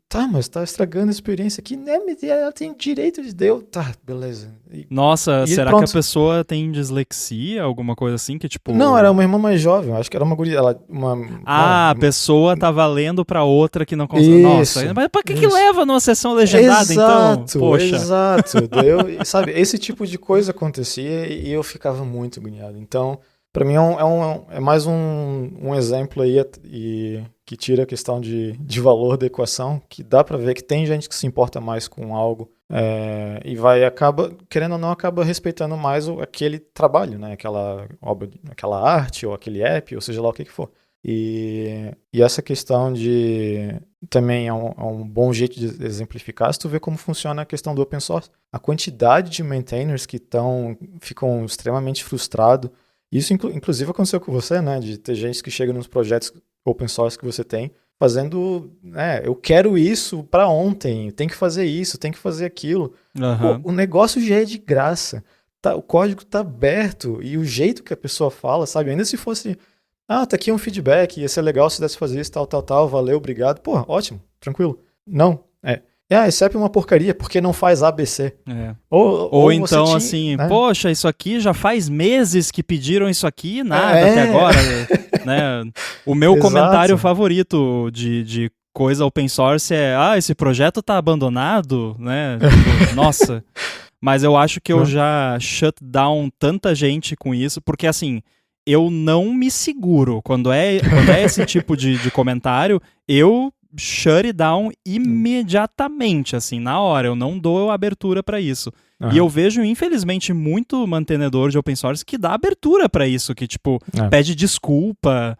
Speaker 2: Tá, mas tá estragando a experiência aqui, né? Mas ela tem direito de Deus. Tá, beleza.
Speaker 1: Nossa, será que a pessoa tem dislexia, alguma coisa assim, que tipo...
Speaker 2: Não, era uma irmã mais jovem, acho que era uma guria.
Speaker 1: A pessoa tava lendo pra outra que não consegue... Nossa, mas pra que leva numa sessão legendada, então? Poxa.
Speaker 2: Exato, sabe, esse tipo de coisa acontecia e eu ficava muito agoniado. Então, pra mim é mais um exemplo aí e que tira a questão de valor da equação, que dá pra ver que tem gente que se importa mais com algo e acaba, querendo ou não, acaba respeitando mais aquele trabalho, né? Aquela obra, aquela arte ou aquele app, ou seja lá o que for. E essa questão também é um bom jeito de exemplificar se tu vê como funciona a questão do open source. A quantidade de maintainers que ficam extremamente frustrados. Isso inclusive aconteceu com você, né? De ter gente que chega nos projetos open source que você tem, fazendo, eu quero isso para ontem, tem que fazer isso, tem que fazer aquilo.
Speaker 1: Uhum.
Speaker 2: O negócio já é de graça, o código tá aberto e o jeito que a pessoa fala, sabe? Ainda se fosse, tá aqui um feedback, ia ser legal se desse fazer isso, tal, valeu, obrigado. Pô, ótimo, tranquilo. Não, esse app é uma porcaria, porque não faz ABC.
Speaker 1: Ou então, assim, poxa, isso aqui já faz meses que pediram isso aqui e nada até agora. Né? O meu comentário favorito de coisa open source é esse projeto tá abandonado, né? Tipo, nossa. Mas eu acho que eu já shut down tanta gente com isso, porque assim, eu não me seguro. Quando é esse tipo de comentário, eu shut it down imediatamente, assim, na hora. Eu não dou abertura para isso. E eu vejo, infelizmente, muito mantenedor de open source que dá abertura para isso, que, tipo, pede desculpa.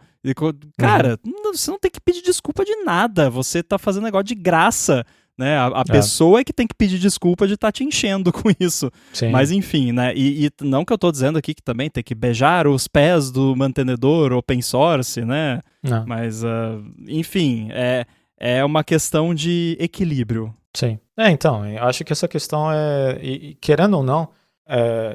Speaker 1: Cara, você não tem que pedir desculpa de nada. Você tá fazendo negócio de graça, né? A pessoa é que tem que pedir desculpa de estar te enchendo com isso.
Speaker 2: Sim.
Speaker 1: Mas, enfim, né? E não que eu tô dizendo aqui que também tem que beijar os pés do mantenedor open source, né?
Speaker 2: Não.
Speaker 1: Mas, enfim, é uma questão de equilíbrio.
Speaker 2: Sim. Então, eu acho que essa questão querendo ou não,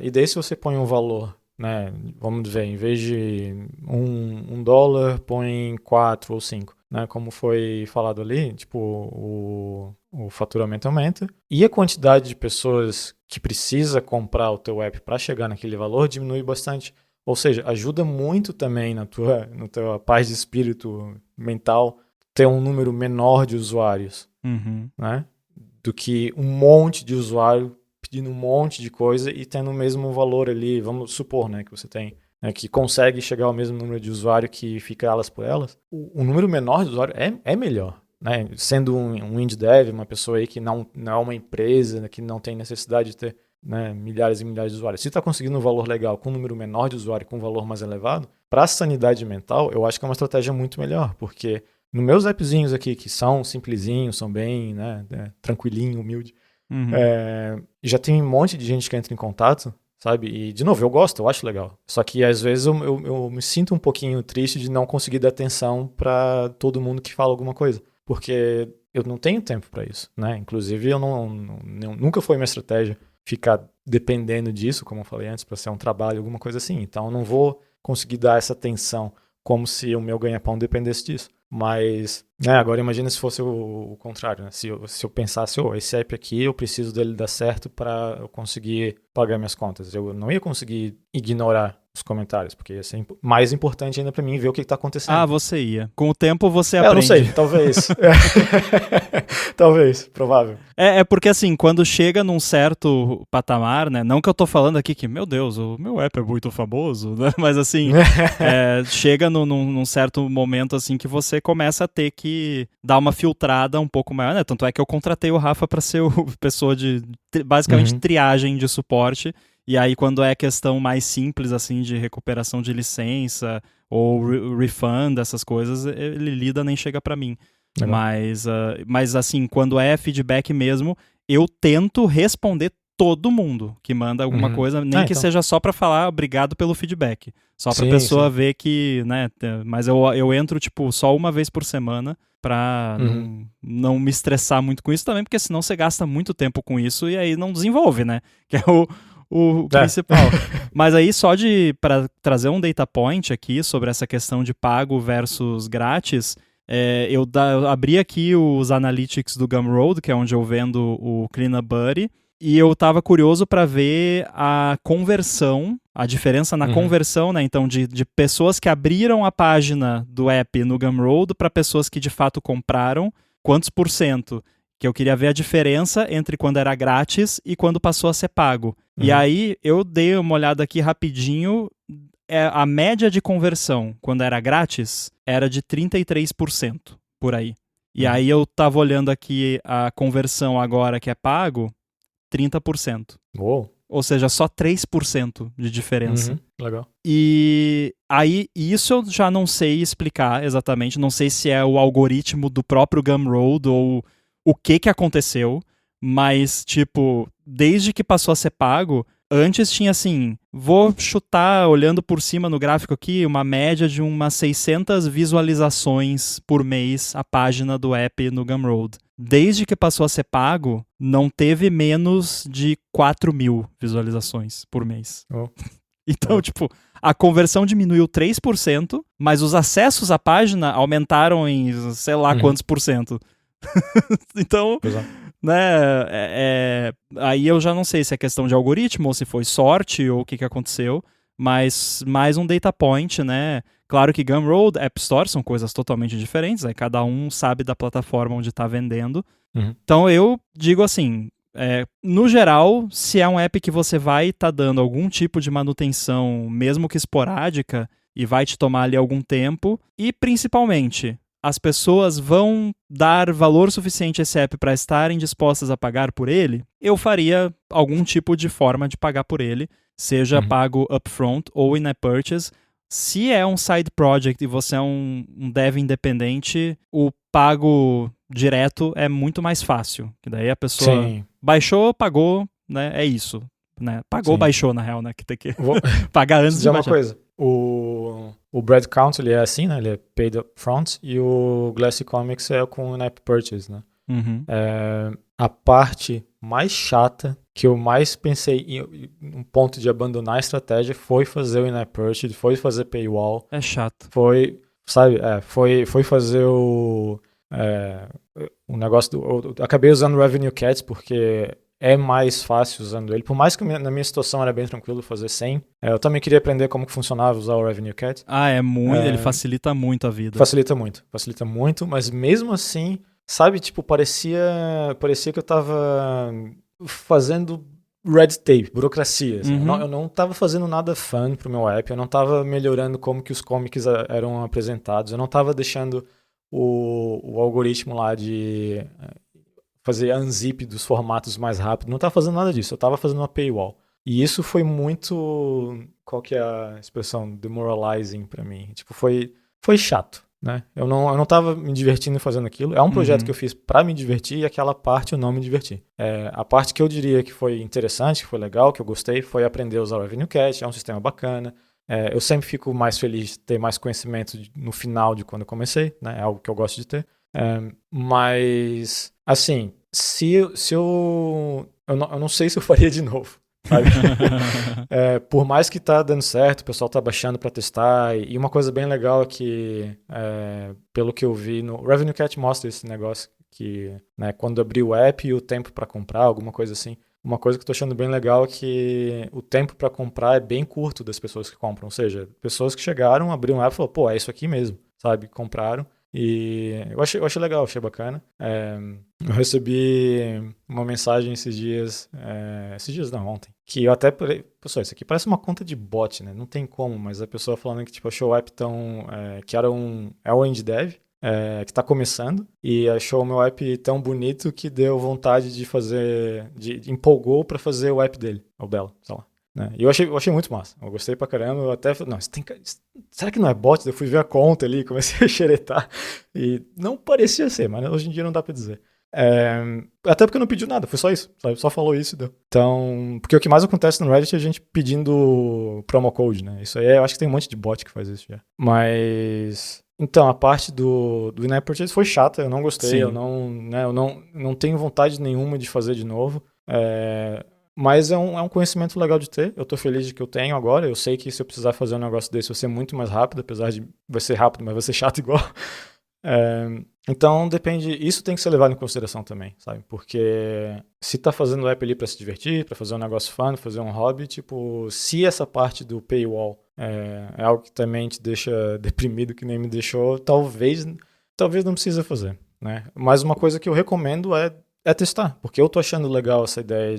Speaker 2: e daí se você põe um valor, né, vamos ver, em vez de $1, põe 4 ou 5, né, como foi falado ali, tipo, o faturamento aumenta, e a quantidade de pessoas que precisa comprar o teu app para chegar naquele valor diminui bastante. Ou seja, ajuda muito também na tua paz de espírito mental ter um número menor de usuários, né? Do que um monte de usuário pedindo um monte de coisa e tendo o mesmo valor ali, vamos supor, né, que você tem, né, que consegue chegar ao mesmo número de usuário que fica elas por elas. O número menor de usuário é melhor, né? Sendo um indie dev, uma pessoa aí que não é uma empresa, né, que não tem necessidade de ter, né, milhares e milhares de usuários. Se está conseguindo um valor legal com um número menor de usuário com um valor mais elevado, para a sanidade mental, eu acho que é uma estratégia muito melhor, porque nos meus appzinhos aqui, que são simplesinhos, são bem, né, tranquilinho, humilde, já tem um monte de gente que entra em contato, sabe? E, de novo, eu acho legal. Só que, às vezes, eu me sinto um pouquinho triste de não conseguir dar atenção para todo mundo que fala alguma coisa. Porque eu não tenho tempo para isso, né? Inclusive, nunca foi minha estratégia ficar dependendo disso, como eu falei antes, para ser um trabalho, alguma coisa assim. Então, eu não vou conseguir dar essa atenção como se o meu ganha-pão dependesse disso. Mas, né, agora imagina se fosse o contrário, né? Se eu pensasse, esse app aqui, eu preciso dele dar certo para eu conseguir pagar minhas contas. Eu não ia conseguir ignorar os comentários, porque ia ser mais importante ainda para mim ver o que tá acontecendo.
Speaker 1: Ah, você ia. Com o tempo você aprende.
Speaker 2: Eu não sei, talvez. Talvez, provável.
Speaker 1: É porque assim, quando chega num certo patamar, né? Não que eu tô falando aqui que, meu Deus, o meu app é muito famoso, né? Mas assim, chega num certo momento assim que você começa a ter que dar uma filtrada um pouco maior, né? Tanto é que eu contratei o Rafa para ser pessoa de, basicamente, triagem de suporte. E aí, quando é questão mais simples, assim, de recuperação de licença ou refund, essas coisas, ele lida, nem chega pra mim. Mas, assim, quando é feedback mesmo, eu tento responder todo mundo que manda alguma coisa, nem que seja só pra falar obrigado pelo feedback. Só pra pessoa ver que, né, mas eu entro, tipo, só uma vez por semana pra não me estressar muito com isso também, porque senão você gasta muito tempo com isso e aí não desenvolve, né? Que é o principal. Mas aí, só para trazer um data point aqui sobre essa questão de pago versus grátis, eu abri aqui os analytics do Gumroad, que é onde eu vendo o Cleanup Buddy, e eu estava curioso para ver a conversão, a diferença na conversão, né? Então, de pessoas que abriram a página do app no Gumroad para pessoas que de fato compraram, quantos por cento? Que eu queria ver a diferença entre quando era grátis e quando passou a ser pago. E aí, eu dei uma olhada aqui rapidinho, a média de conversão, quando era grátis, era de 33%, por aí. E aí, eu tava olhando aqui a conversão agora que é pago, 30%.
Speaker 2: Uou.
Speaker 1: Ou seja, só 3% de diferença.
Speaker 2: Legal.
Speaker 1: E aí, isso eu já não sei explicar exatamente, não sei se é o algoritmo do próprio Gumroad ou o que aconteceu, mas, tipo, desde que passou a ser pago, antes tinha assim, vou chutar, olhando por cima no gráfico aqui, uma média de umas 600 visualizações por mês a página do app no Gumroad. Desde que passou a ser pago, não teve menos de 4.000 visualizações por mês. Então, tipo, a conversão diminuiu 3%, mas os acessos à página aumentaram em sei lá quantos por cento. Então, né, aí eu já não sei se é questão de algoritmo ou se foi sorte ou o que aconteceu, mas mais um data point, né? Claro que Gumroad, App Store são coisas totalmente diferentes, aí cada um sabe da plataforma onde está vendendo. Então eu digo assim, no geral, se é um app que você vai estar dando algum tipo de manutenção, mesmo que esporádica, e vai te tomar ali algum tempo, e principalmente, as pessoas vão dar valor suficiente a esse app para estarem dispostas a pagar por ele, eu faria algum tipo de forma de pagar por ele, seja pago upfront ou in-app purchase. Se é um side project e você é um dev independente, o pago direto é muito mais fácil. Que daí a pessoa baixou, pagou, né? É isso. Né? Pagou, baixou, na real, né? Que tem que pagar antes de baixar.
Speaker 2: Uma coisa. O Bread Count, ele é assim, né? Ele é paid up front, e o Glassy Comics é com in-app purchase, né? A parte mais chata, que eu mais pensei em um ponto de abandonar a estratégia, foi fazer o in-app purchase, foi fazer paywall.
Speaker 1: É chato.
Speaker 2: Foi, sabe, foi fazer o negócio do... acabei usando o Revenue Cats, porque é mais fácil usando ele. Por mais que na minha situação era bem tranquilo fazer sem. Eu também queria aprender como que funcionava usar o Revenue Cat.
Speaker 1: Ele facilita muito a vida.
Speaker 2: Facilita muito, mas mesmo assim, sabe, tipo, parecia que eu tava fazendo red tape, burocracia. Assim. Eu não tava fazendo nada fun pro meu app, eu não tava melhorando como que os comics eram apresentados, eu não tava deixando o algoritmo lá de fazer unzip dos formatos mais rápido, não tava fazendo nada disso, eu tava fazendo uma paywall. E isso foi muito, qual que é a expressão, demoralizing pra mim. Tipo, foi chato, né? Eu não tava me divertindo fazendo aquilo. É um projeto que eu fiz pra me divertir e aquela parte eu não me diverti. A parte que eu diria que foi interessante, que foi legal, que eu gostei, foi aprender a usar o Revenue Cat, é um sistema bacana. Eu sempre fico mais feliz de ter mais conhecimento no final de quando eu comecei, né? É algo que eu gosto de ter. Mas, assim, se eu não sei se eu faria de novo. sabe? Por mais que tá dando certo, o pessoal tá baixando para testar, e uma coisa bem legal é que, pelo que eu vi, no Revenue Cat mostra esse negócio, que, né, quando abrir o app e o tempo para comprar, alguma coisa assim. Uma coisa que eu tô achando bem legal é que o tempo para comprar é bem curto das pessoas que compram. Ou seja, pessoas que chegaram, abriram o app e falaram, pô, é isso aqui mesmo, sabe? Compraram. E eu achei legal, achei bacana. Eu recebi uma mensagem esses dias não, ontem, que eu até, pessoal, isso aqui parece uma conta de bot, né? Não tem como, mas a pessoa falando que tipo, achou o app que era é o indie dev, que está começando, e achou o meu app tão bonito que deu vontade de fazer, empolgou para fazer o app dele, o dela, sei lá. Né? E eu achei muito massa, eu gostei pra caramba, eu até falei, não, será que não é bot? Eu fui ver a conta ali, comecei a xeretar, e não parecia ser, mas hoje em dia não dá pra dizer. Até porque não pediu nada, foi só isso, sabe? Só falou isso e deu. Então, porque o que mais acontece no Reddit é a gente pedindo promo code, né? Isso aí eu acho que tem um monte de bot que faz isso já. Mas... Então, a parte do in-app purchase foi chata, eu não gostei, Sim. eu não tenho vontade nenhuma de fazer de novo. Mas é um conhecimento legal de ter, eu tô feliz de que eu tenho agora, eu sei que se eu precisar fazer um negócio desse vai ser muito mais rápido, apesar de vai ser rápido, mas vai ser chato igual. Então depende, isso tem que ser levado em consideração também, sabe? Porque se tá fazendo o app ali pra se divertir, pra fazer um negócio fun, fazer um hobby, tipo, se essa parte do paywall é algo que também te deixa deprimido, que nem me deixou, talvez não precisa fazer, né? Mas uma coisa que eu recomendo é testar, porque eu tô achando legal essa ideia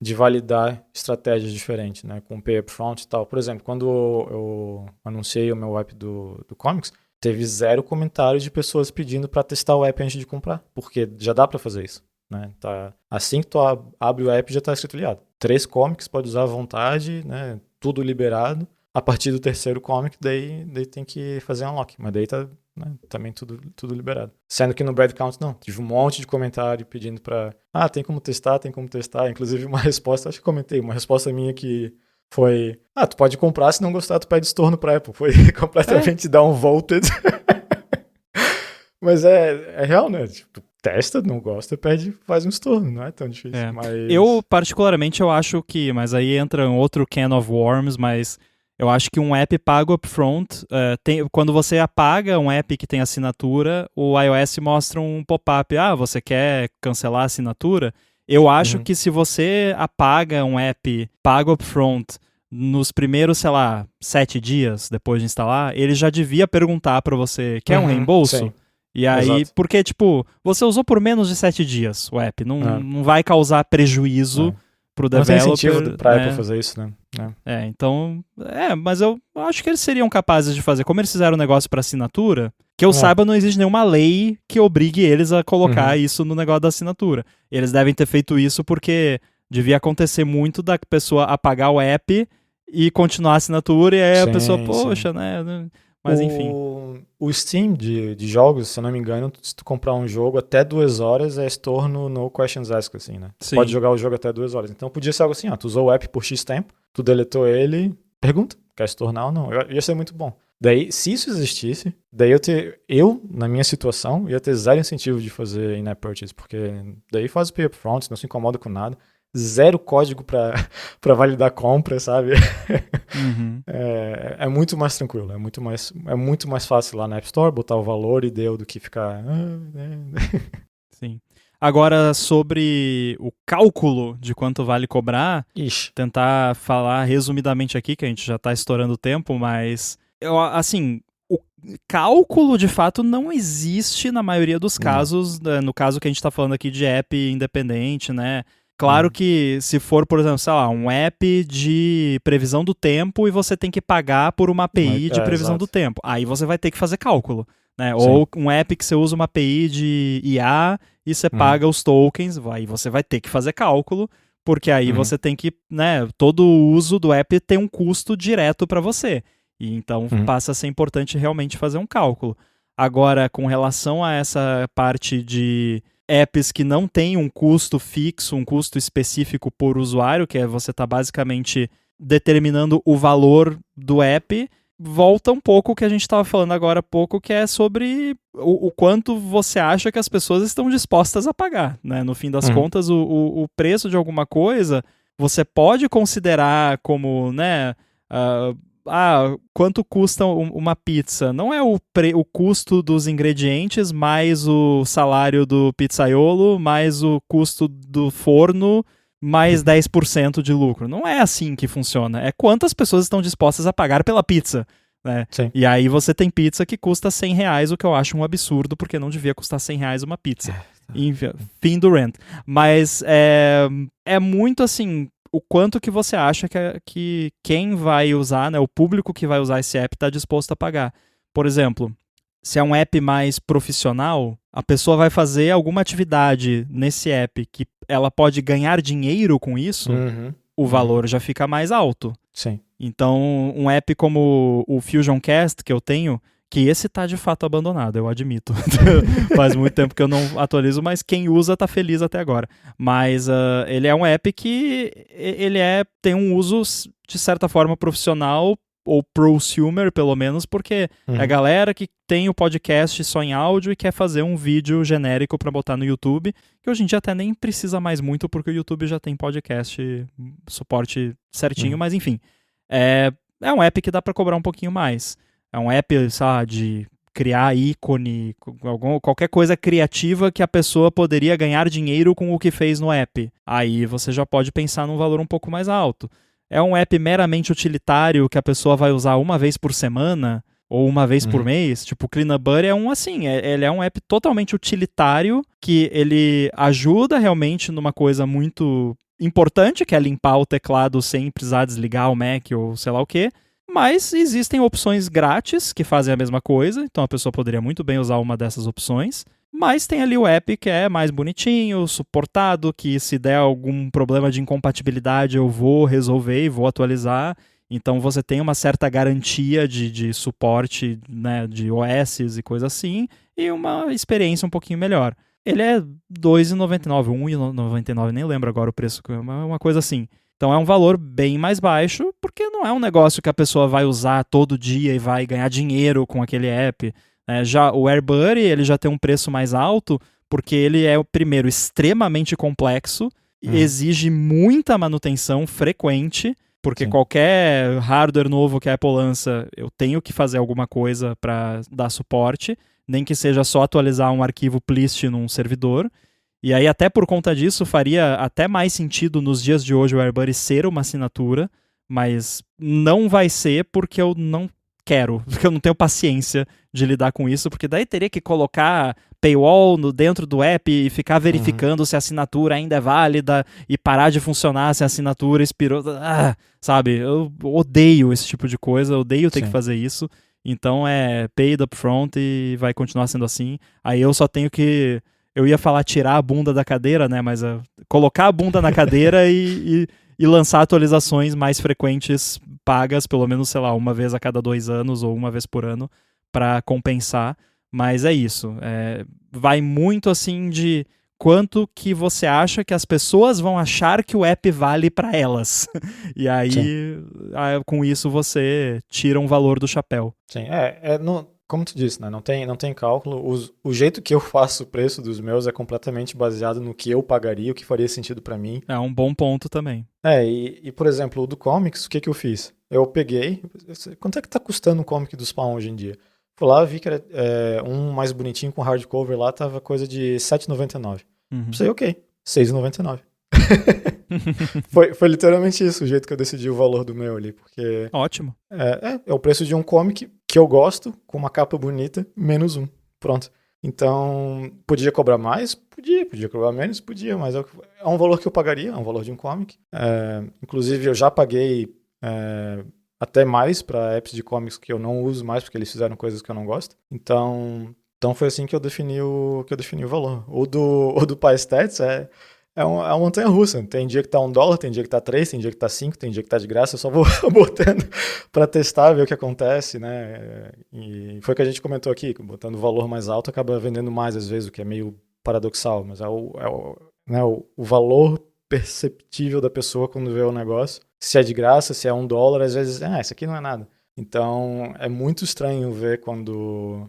Speaker 2: de validar estratégias diferentes, né? Com pay upfront e tal. Por exemplo, quando eu anunciei o meu app do Comics, teve 0 comentários de pessoas pedindo para testar o app antes de comprar, porque já dá para fazer isso, né? Assim que tu abre o app já está escrito ali, 3 comics, pode usar à vontade, né? Tudo liberado. A partir do 3º comic, daí tem que fazer unlock, mas daí tá, né, também tudo liberado. Sendo que no Breadcount não, tive um monte de comentário pedindo para, tem como testar, inclusive uma resposta, acho que comentei, uma resposta minha que foi, tu pode comprar, se não gostar, tu pede estorno pra Apple. Foi completamente downvoted. Mas é real, né? Tipo, testa, não gosta, faz um estorno, não é tão difícil. Mas...
Speaker 1: Eu, particularmente, eu acho que, mas aí entra um outro can of worms, mas eu acho que um app pago upfront, quando você apaga um app que tem assinatura, o iOS mostra um pop-up, você quer cancelar a assinatura? Eu acho que se você apaga um app pago upfront nos primeiros, 7 dias depois de instalar, ele já devia perguntar pra você, quer um reembolso?
Speaker 2: Sim.
Speaker 1: E aí,
Speaker 2: Exato.
Speaker 1: Porque, você usou por menos de 7 dias o app, não vai causar prejuízo pro developer.
Speaker 2: Não tem incentivo pra Apple fazer isso, né?
Speaker 1: Mas eu acho que eles seriam capazes de fazer, como eles fizeram o negócio pra assinatura, que eu saiba, não existe nenhuma lei que obrigue eles a colocar isso no negócio da assinatura. Eles devem ter feito isso porque devia acontecer muito da pessoa apagar o app e continuar a assinatura, e aí a pessoa, poxa, né? Mas enfim.
Speaker 2: O Steam de jogos, se eu não me engano, se tu comprar um jogo até 2 horas é estorno no Questions Asked, assim, né? Sim. Pode jogar o jogo até 2 horas. Então podia ser algo assim, tu usou o app por X tempo, tu deletou ele, pergunta, quer estornar ou não? Ia ser muito bom. Daí, se isso existisse, daí eu, na minha situação, ia ter 0 incentivo de fazer in-app purchase, porque daí faz o pay upfront, não se incomoda com nada, 0 código pra validar compra, sabe? É muito mais tranquilo, é muito mais fácil lá na App Store botar o valor e deu do que ficar...
Speaker 1: Sim. Agora, sobre o cálculo de quanto vale cobrar, tentar falar resumidamente aqui, que a gente já tá estourando o tempo, mas, o cálculo, de fato, não existe na maioria dos casos, no caso que a gente tá falando aqui de app independente, né? Claro que se for, por exemplo, um app de previsão do tempo e você tem que pagar por uma API de previsão do tempo, aí você vai ter que fazer cálculo, né? Ou um app que você usa uma API de IA e você paga os tokens, aí você vai ter que fazer cálculo, porque aí você tem que, né, todo o uso do app tem um custo direto para você. E então passa a ser importante realmente fazer um cálculo. Agora, com relação a essa parte de apps que não tem um custo fixo, um custo específico por usuário, que é você tá basicamente determinando o valor do app, volta um pouco o que a gente estava falando agora há pouco, que é sobre o quanto você acha que as pessoas estão dispostas a pagar, né? No fim das contas, o preço de alguma coisa você pode considerar como, né, quanto custa uma pizza? Não é o custo dos ingredientes mais o salário do pizzaiolo, mais o custo do forno, mais 10% de lucro. Não é assim que funciona. É quantas pessoas estão dispostas a pagar pela pizza. Né? E aí você tem pizza que custa R$100, o que eu acho um absurdo, porque não devia custar R$100 uma pizza. Fim do rant. Mas é muito assim, o quanto que você acha que quem vai usar, né, o público que vai usar esse app está disposto a pagar. Por exemplo, se é um app mais profissional, a pessoa vai fazer alguma atividade nesse app que ela pode ganhar dinheiro com isso, o valor já fica mais alto.
Speaker 2: Sim.
Speaker 1: Então, um app como o Fusion Cast que eu tenho, que esse tá de fato abandonado, eu admito. Faz muito tempo que eu não atualizo, mas quem usa tá feliz até agora. Mas ele é um app que ele tem um uso, de certa forma, profissional, ou prosumer, pelo menos, porque é a galera que tem o podcast só em áudio e quer fazer um vídeo genérico para botar no YouTube, que hoje em dia até nem precisa mais muito, porque o YouTube já tem podcast, suporte certinho, mas enfim. É um app que dá para cobrar um pouquinho mais. É um app, sabe, de criar ícone, qualquer coisa criativa que a pessoa poderia ganhar dinheiro com o que fez no app. Aí você já pode pensar num valor um pouco mais alto. É um app meramente utilitário que a pessoa vai usar uma vez por semana ou uma vez por mês. Tipo, o Cleanabuddy é um assim, ele é um app totalmente utilitário que ele ajuda realmente numa coisa muito importante, que é limpar o teclado sem precisar desligar o Mac ou sei lá o quê. Mas existem opções grátis que fazem a mesma coisa, então a pessoa poderia muito bem usar uma dessas opções. Mas tem ali o app que é mais bonitinho, suportado, que se der algum problema de incompatibilidade eu vou resolver e vou atualizar. Então você tem uma certa garantia de suporte, né, de OS e coisa assim, e uma experiência um pouquinho melhor. Ele é R$2,99, R$1,99, nem lembro agora o preço, uma coisa assim. Então é um valor bem mais baixo, porque não é um negócio que a pessoa vai usar todo dia e vai ganhar dinheiro com aquele app. Já o AirBuddy, ele já tem um preço mais alto, porque ele é, primeiro, extremamente complexo, exige muita manutenção frequente, porque qualquer hardware novo que a Apple lança, eu tenho que fazer alguma coisa para dar suporte, nem que seja só atualizar um arquivo plist num servidor. E aí, até por conta disso, faria até mais sentido nos dias de hoje o AirBuddy ser uma assinatura, mas não vai ser porque eu não quero, porque eu não tenho paciência de lidar com isso, porque daí teria que colocar paywall dentro do app e ficar verificando se a assinatura ainda é válida e parar de funcionar se a assinatura expirou. Sabe, eu odeio esse tipo de coisa, eu odeio ter que fazer isso. Então é paid upfront e vai continuar sendo assim. Aí eu só tenho que... Eu ia falar tirar a bunda da cadeira, né? Mas colocar a bunda na cadeira e lançar atualizações mais frequentes, pagas, pelo menos, sei lá, uma vez a cada 2 anos ou uma vez por ano, para compensar. Mas é isso. Vai muito assim de quanto que você acha que as pessoas vão achar que o app vale para elas. E aí, com isso, você tira um valor do chapéu.
Speaker 2: Sim, como tu disse, né? Não tem cálculo. O jeito que eu faço o preço dos meus é completamente baseado no que eu pagaria, o que faria sentido pra mim.
Speaker 1: É um bom ponto também.
Speaker 2: E por exemplo, o do Comics, o que eu fiz? Eu peguei... Quanto é que tá custando o Comic do Spawn hoje em dia? Fui lá, vi que era um mais bonitinho com hardcover lá, tava coisa de R$7,99. Pensei, ok, R$6,99. foi literalmente isso, o jeito que eu decidi o valor do meu ali, porque...
Speaker 1: Ótimo.
Speaker 2: É o preço de um comic que eu gosto, com uma capa bonita, menos um. Pronto. Então, podia cobrar mais? Podia cobrar menos? Podia, mas é um valor que eu pagaria, é um valor de um comic. Inclusive, eu já paguei até mais para apps de comics que eu não uso mais, porque eles fizeram coisas que eu não gosto. Então foi assim que eu defini o valor. O do PyStats é uma montanha-russa. Tem dia que tá $1, tem dia que tá 3, tem dia que tá 5, tem dia que tá de graça. Eu só vou botando para testar, ver o que acontece, né? E foi o que a gente comentou aqui, botando o valor mais alto acaba vendendo mais às vezes, o que é meio paradoxal, mas o valor perceptível da pessoa quando vê o negócio. Se é de graça, se é $1, às vezes, isso aqui não é nada. Então, é muito estranho ver quando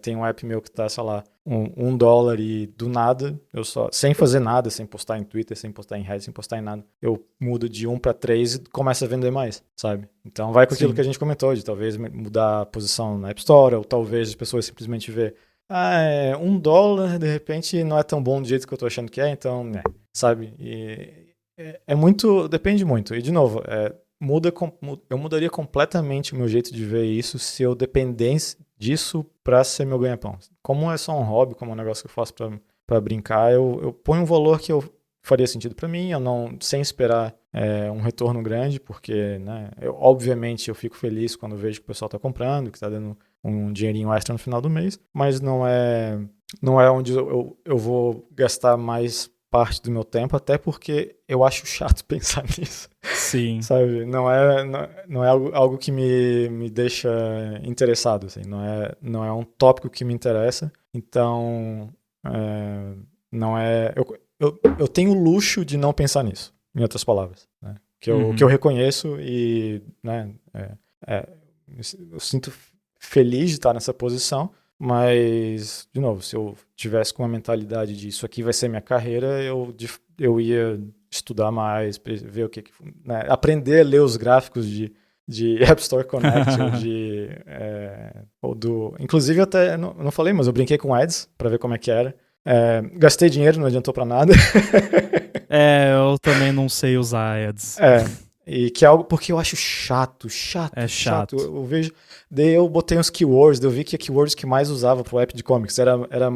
Speaker 2: Tem um app meu que tá, sei lá, $1 e do nada, eu só, sem fazer nada, sem postar em Twitter, sem postar em Reddit, sem postar em nada, eu mudo de 1 para 3 e começo a vender mais, sabe? Então vai com aquilo que a gente comentou, de talvez mudar a posição na App Store, ou talvez as pessoas simplesmente ver, $1, de repente não é tão bom do jeito que eu tô achando que é, então, né, sabe? E é muito, depende muito. E de novo, eu mudaria completamente o meu jeito de ver isso se eu dependesse disso pra ser meu ganha-pão. Como é só um hobby, como é um negócio que eu faço pra brincar, eu ponho um valor que eu faria sentido pra mim, eu não, sem esperar um retorno grande, porque, né, obviamente eu fico feliz quando vejo que o pessoal tá comprando, que tá dando um dinheirinho extra no final do mês, mas não é onde eu vou gastar mais parte do meu tempo, até porque eu acho chato pensar nisso.
Speaker 1: Sim.
Speaker 2: Sabe? Não é algo que me deixa interessado, assim. Não é um tópico que me interessa. Então, não é... Eu tenho o luxo de não pensar nisso, em outras palavras. Né? Que eu reconheço e, né, eu sinto feliz de estar nessa posição, mas, de novo, se eu tivesse com uma mentalidade de isso aqui vai ser minha carreira, eu ia estudar mais, ver o que né? Aprender a ler os gráficos de App Store Connect inclusive até, não falei, mas eu brinquei com ads para ver como é que era. Gastei dinheiro, não adiantou para nada.
Speaker 1: Eu também não sei usar ads.
Speaker 2: E que é algo porque eu acho chato.
Speaker 1: É chato.
Speaker 2: Eu vejo. Daí eu botei uns keywords, daí eu vi que a keywords que mais usava pro app de comics era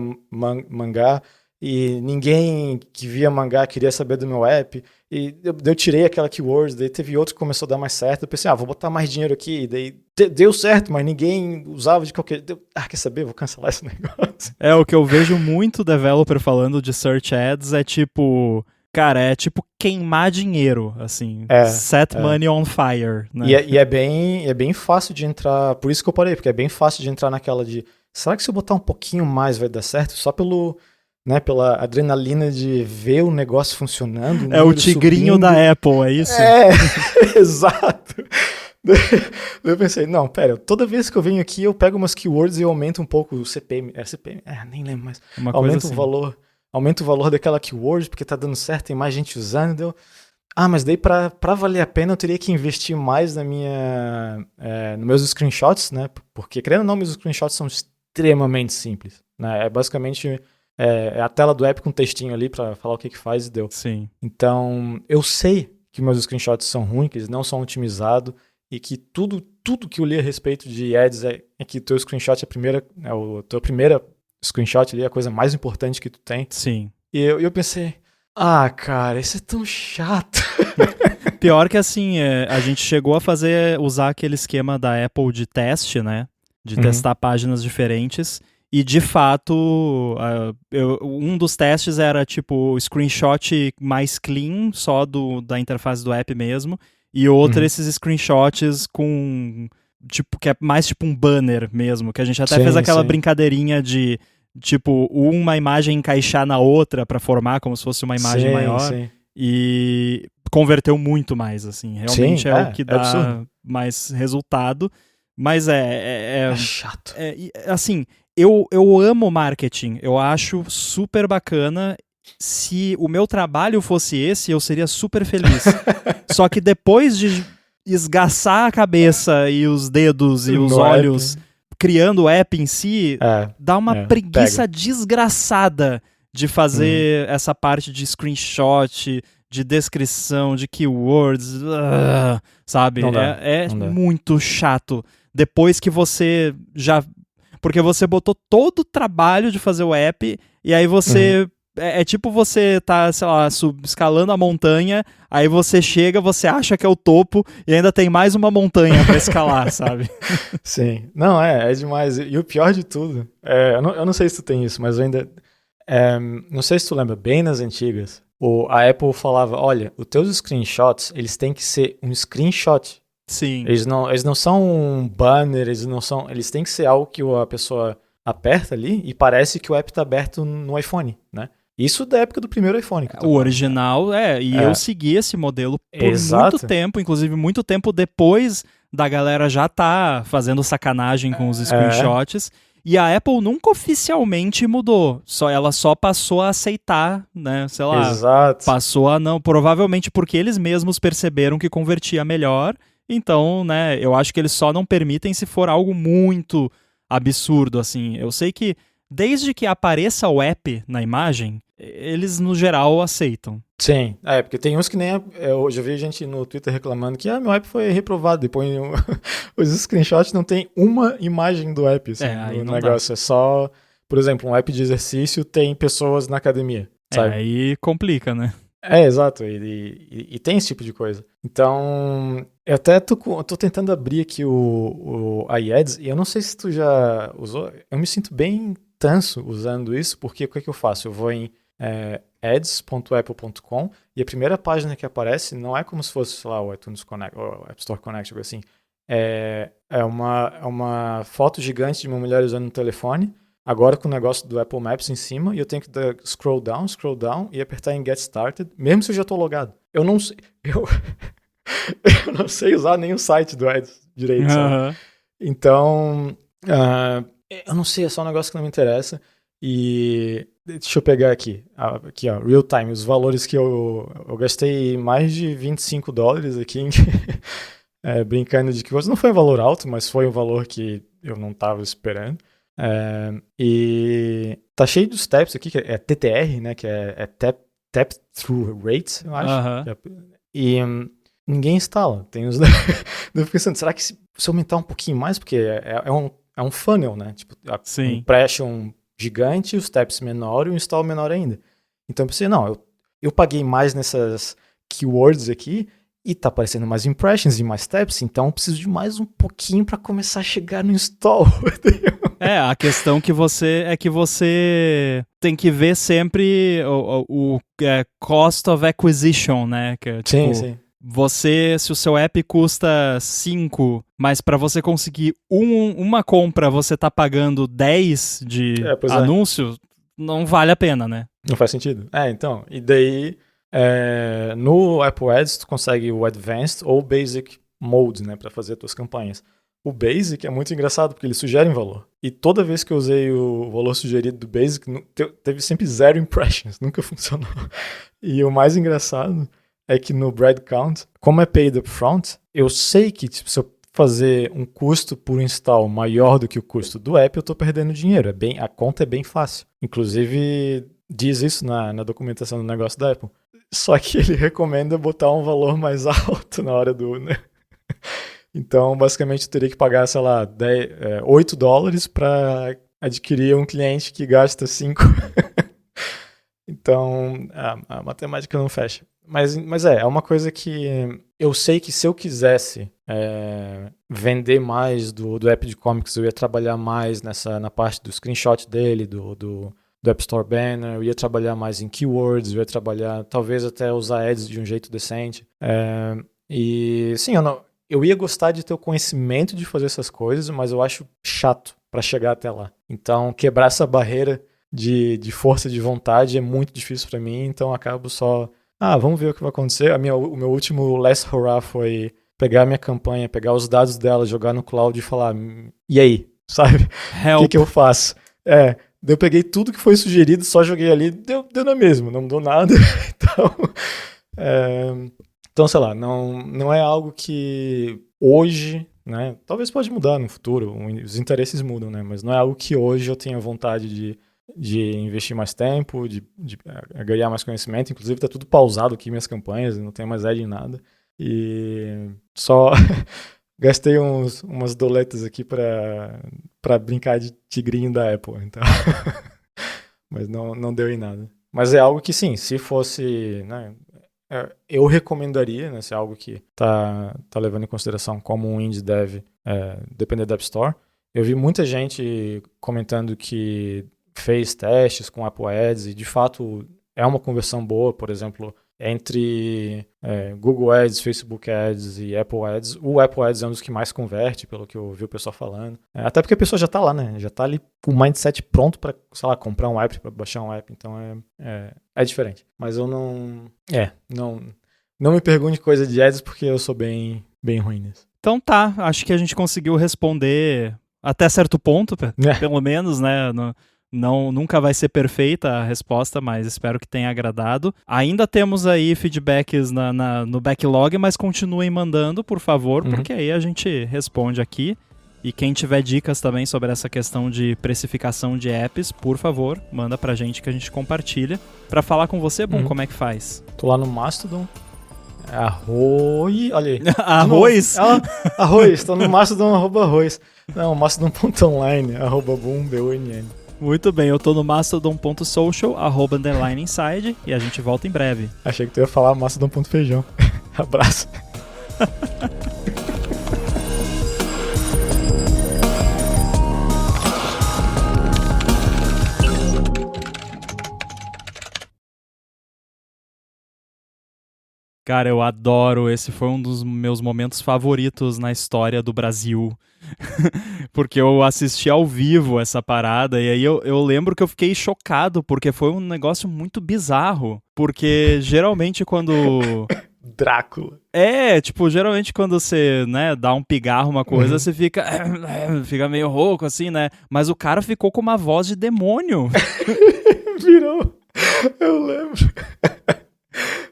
Speaker 2: mangá, e ninguém que via mangá queria saber do meu app. E eu tirei aquela keywords, daí teve outro que começou a dar mais certo. Eu pensei, vou botar mais dinheiro aqui. E daí deu certo, mas ninguém usava de qualquer. Quer saber? Vou cancelar esse negócio.
Speaker 1: O que eu vejo muito developer falando de search ads é tipo. Cara, é tipo queimar dinheiro, assim. Set money on fire, né?
Speaker 2: E é bem fácil de entrar, por isso que eu parei, porque é bem fácil de entrar naquela de, será que se eu botar um pouquinho mais vai dar certo? Só pela adrenalina de ver o negócio funcionando.
Speaker 1: O tigrinho subindo. Da Apple, é isso?
Speaker 2: Exato. Eu pensei, não, pera, toda vez que eu venho aqui eu pego umas keywords e eu aumento um pouco o CPM, nem lembro mais. Aumento o valor. Aumenta o valor daquela keyword porque tá dando certo, tem mais gente usando. Mas daí pra valer a pena eu teria que investir mais nos meus screenshots, né? Porque, querendo ou não, meus screenshots são extremamente simples. Né? É basicamente a tela do app com um textinho ali pra falar o que faz e deu.
Speaker 1: Sim.
Speaker 2: Então, eu sei que meus screenshots são ruins, que eles não são otimizados e que tudo que eu li a respeito de ads é que o teu screenshot a tua primeira screenshot ali é a coisa mais importante que tu tem.
Speaker 1: Sim.
Speaker 2: E eu pensei, cara, isso é tão chato.
Speaker 1: Pior que assim, a gente chegou a usar aquele esquema da Apple de teste, né? De testar páginas diferentes. E de fato, um dos testes era tipo screenshot mais clean, só da interface do app mesmo. E outro esses screenshots com... Tipo, que é mais tipo um banner mesmo, que a gente até fez aquela brincadeirinha de, tipo, uma imagem encaixar na outra pra formar como se fosse uma imagem maior. Sim. E converteu muito mais, assim. Realmente o que dá mais resultado. Mas é
Speaker 2: chato.
Speaker 1: Assim, eu amo marketing. Eu acho super bacana. Se o meu trabalho fosse esse, eu seria super feliz. Só que depois de esgaçar a cabeça e os dedos e os olhos criando o app em si, dá uma preguiça desgraçada de fazer essa parte de screenshot, de descrição, de keywords, sabe? É muito chato. Depois que você já... Porque você botou todo o trabalho de fazer o app e aí você... É tipo você tá, sei lá, escalando a montanha, aí você chega, você acha que é o topo e ainda tem mais uma montanha pra escalar, sabe?
Speaker 2: Sim. Não, é demais. E o pior de tudo, eu não sei se tu tem isso, mas eu ainda... não sei se tu lembra, bem nas antigas, a Apple falava, olha, os teus screenshots, eles têm que ser um screenshot.
Speaker 1: Sim.
Speaker 2: Eles não são um banner, eles têm que ser algo que a pessoa aperta ali e parece que o app tá aberto no iPhone, né? Isso da época do primeiro iPhone.
Speaker 1: O original, eu segui esse modelo por muito tempo, inclusive muito tempo depois da galera já tá fazendo sacanagem com os screenshots. E a Apple nunca oficialmente mudou, ela só passou a aceitar, né, sei lá.
Speaker 2: Exato.
Speaker 1: Passou a não, provavelmente porque eles mesmos perceberam que convertia melhor, então, né, eu acho que eles só não permitem se for algo muito absurdo, assim. Eu sei que desde que apareça o app na imagem, eles no geral aceitam.
Speaker 2: Sim, porque tem uns que nem... Eu já vi gente no Twitter reclamando que meu app foi reprovado, depois os screenshots não tem uma imagem do app, assim, no negócio. Dá. É só, por exemplo, um app de exercício tem pessoas na academia, sabe?
Speaker 1: Aí complica, né?
Speaker 2: Exato, e tem esse tipo de coisa. Então, eu até tô tentando abrir aqui o iAds, e eu não sei se tu já usou, eu me sinto bem tanso usando isso, porque o que eu faço? Eu vou em ads.apple.com e a primeira página que aparece não é como se fosse, sei lá, o iTunes Connect, ou o App Store Connect, algo assim. É uma foto gigante de uma mulher usando um telefone, agora com o negócio do Apple Maps em cima, e eu tenho que dar scroll down, e apertar em Get Started, mesmo se eu já estou logado. Eu não sei... Eu não sei usar nem o site do Ads direito, sabe? Então, eu não sei, é só um negócio que não me interessa. E deixa eu pegar aqui, ó, real time, os valores que eu gastei mais de $25 aqui, brincando de que não foi um valor alto, mas foi um valor que eu não estava esperando. E tá cheio dos taps aqui, que é TTR, né, que é tap through rate, eu acho. E ninguém instala. Tem uns... eu fico pensando, será que se aumentar um pouquinho mais, porque é um funnel, né? Tipo, um impression gigante, os taps menor e o install menor ainda. Então eu pensei, não, eu paguei mais nessas keywords aqui e tá aparecendo mais impressions e mais taps, então eu preciso de mais um pouquinho para começar a chegar no install.
Speaker 1: A questão que você tem que ver sempre o cost of acquisition, né? Que, tipo, sim. Se o seu app custa 5, mas para você conseguir uma compra você tá pagando 10 de anúncio, não vale a pena, né?
Speaker 2: Não faz sentido. Então, e daí no Apple Ads tu consegue o Advanced ou Basic Mode, né, para fazer as tuas campanhas. O Basic é muito engraçado porque ele sugere um valor. E toda vez que eu usei o valor sugerido do Basic, teve sempre 0 impressions, nunca funcionou. E o mais engraçado é que no breadcount, como é paid upfront, eu sei que tipo, se eu fazer um custo por install maior do que o custo do app, eu estou perdendo dinheiro. A conta é bem fácil. Inclusive, diz isso na documentação do negócio da Apple. Só que ele recomenda botar um valor mais alto na hora do... Né? Então, basicamente, eu teria que pagar, sei lá, $8 para adquirir um cliente que gasta 5. Então, a matemática não fecha. Mas é uma coisa que eu sei que se eu quisesse vender mais do app de comics, eu ia trabalhar mais na parte do screenshot dele, do App Store Banner, eu ia trabalhar mais em keywords, eu ia trabalhar, talvez até usar ads de um jeito decente. E sim, eu ia gostar de ter o conhecimento de fazer essas coisas, mas eu acho chato para chegar até lá. Então, quebrar essa barreira de força de vontade é muito difícil para mim, então acabo só... vamos ver o que vai acontecer. O meu último last hurrah foi pegar a minha campanha, pegar os dados dela, jogar no cloud e falar, e aí, sabe? O que eu faço? Eu peguei tudo que foi sugerido, só joguei ali, deu na mesma, não mudou nada. Então, sei lá, não é algo que hoje, né? Talvez pode mudar no futuro, os interesses mudam, né? Mas não é algo que hoje eu tenha vontade de investir mais tempo, de ganhar mais conhecimento. Inclusive, tá tudo pausado aqui, minhas campanhas, não tenho mais ad em nada. E só gastei umas doletas aqui pra brincar de tigrinho da Apple. Então. Mas não deu em nada. Mas é algo que, sim, se fosse... Né, eu recomendaria, né, se é algo que tá levando em consideração como um indie dev, depender da App Store. Eu vi muita gente comentando que fez testes com Apple Ads e, de fato, é uma conversão boa, por exemplo, entre Google Ads, Facebook Ads e Apple Ads. O Apple Ads é um dos que mais converte, pelo que eu vi o pessoal falando. Até porque a pessoa já está lá, né? Já está ali com o mindset pronto para, sei lá, comprar um app, para baixar um app. Então é diferente. Mas eu não me pergunte coisa de ads porque eu sou bem ruim nisso.
Speaker 1: Então tá, acho que a gente conseguiu responder até certo ponto, pelo menos, né? Nunca vai ser perfeita a resposta, mas espero que tenha agradado. Ainda temos aí feedbacks no backlog, mas continuem mandando, por favor, porque aí a gente responde aqui. E quem tiver dicas também sobre essa questão de precificação de apps, por favor, manda pra gente que a gente compartilha. Pra falar com você, como é que faz?
Speaker 2: Tô lá no Mastodon. Olha aí.
Speaker 1: Arroz?
Speaker 2: Arroz, tô no Mastodon, @arroz. Não, mastodon.online, @boom.
Speaker 1: Muito bem, eu tô no mastodon.social, @inside, e a gente volta em breve.
Speaker 2: Achei que tu ia falar mastodon.feijão. Abraço.
Speaker 1: Cara, eu adoro, esse foi um dos meus momentos favoritos na história do Brasil, porque eu assisti ao vivo essa parada, e aí eu lembro que eu fiquei chocado, porque foi um negócio muito bizarro, porque geralmente quando...
Speaker 2: Drácula.
Speaker 1: Geralmente quando você, né, dá um pigarro, uma coisa, você fica meio rouco, assim, né, mas o cara ficou com uma voz de demônio.
Speaker 2: Virou, eu lembro.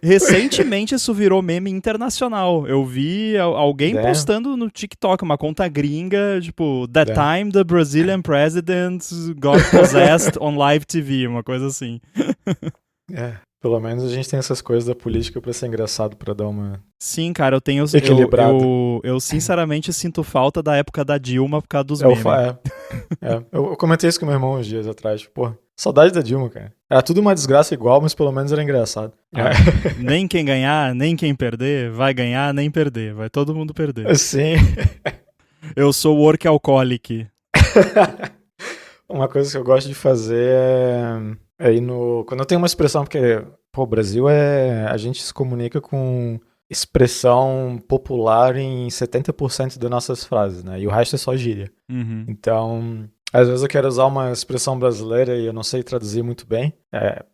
Speaker 1: Recentemente isso virou meme internacional. Eu vi alguém postando no TikTok, uma conta gringa, tipo, "That time the Brazilian president got possessed on live TV", uma coisa assim.
Speaker 2: Pelo menos a gente tem essas coisas da política pra ser engraçado, pra dar uma...
Speaker 1: Sim, cara, eu sinceramente sinto falta da época da Dilma por causa dos memes.
Speaker 2: Eu comentei isso com meu irmão uns dias atrás. Pô, saudade da Dilma, cara. Era tudo uma desgraça igual, mas pelo menos era engraçado.
Speaker 1: Nem quem ganhar, nem quem perder, vai ganhar, nem perder. Vai todo mundo perder.
Speaker 2: Sim.
Speaker 1: Eu sou workaholic.
Speaker 2: Uma coisa que eu gosto de fazer é ir no... Quando eu tenho uma expressão, porque, o Brasil a gente se comunica com expressão popular em 70% das nossas frases, né? E o resto é só gíria. Então, às vezes eu quero usar uma expressão brasileira e eu não sei traduzir muito bem,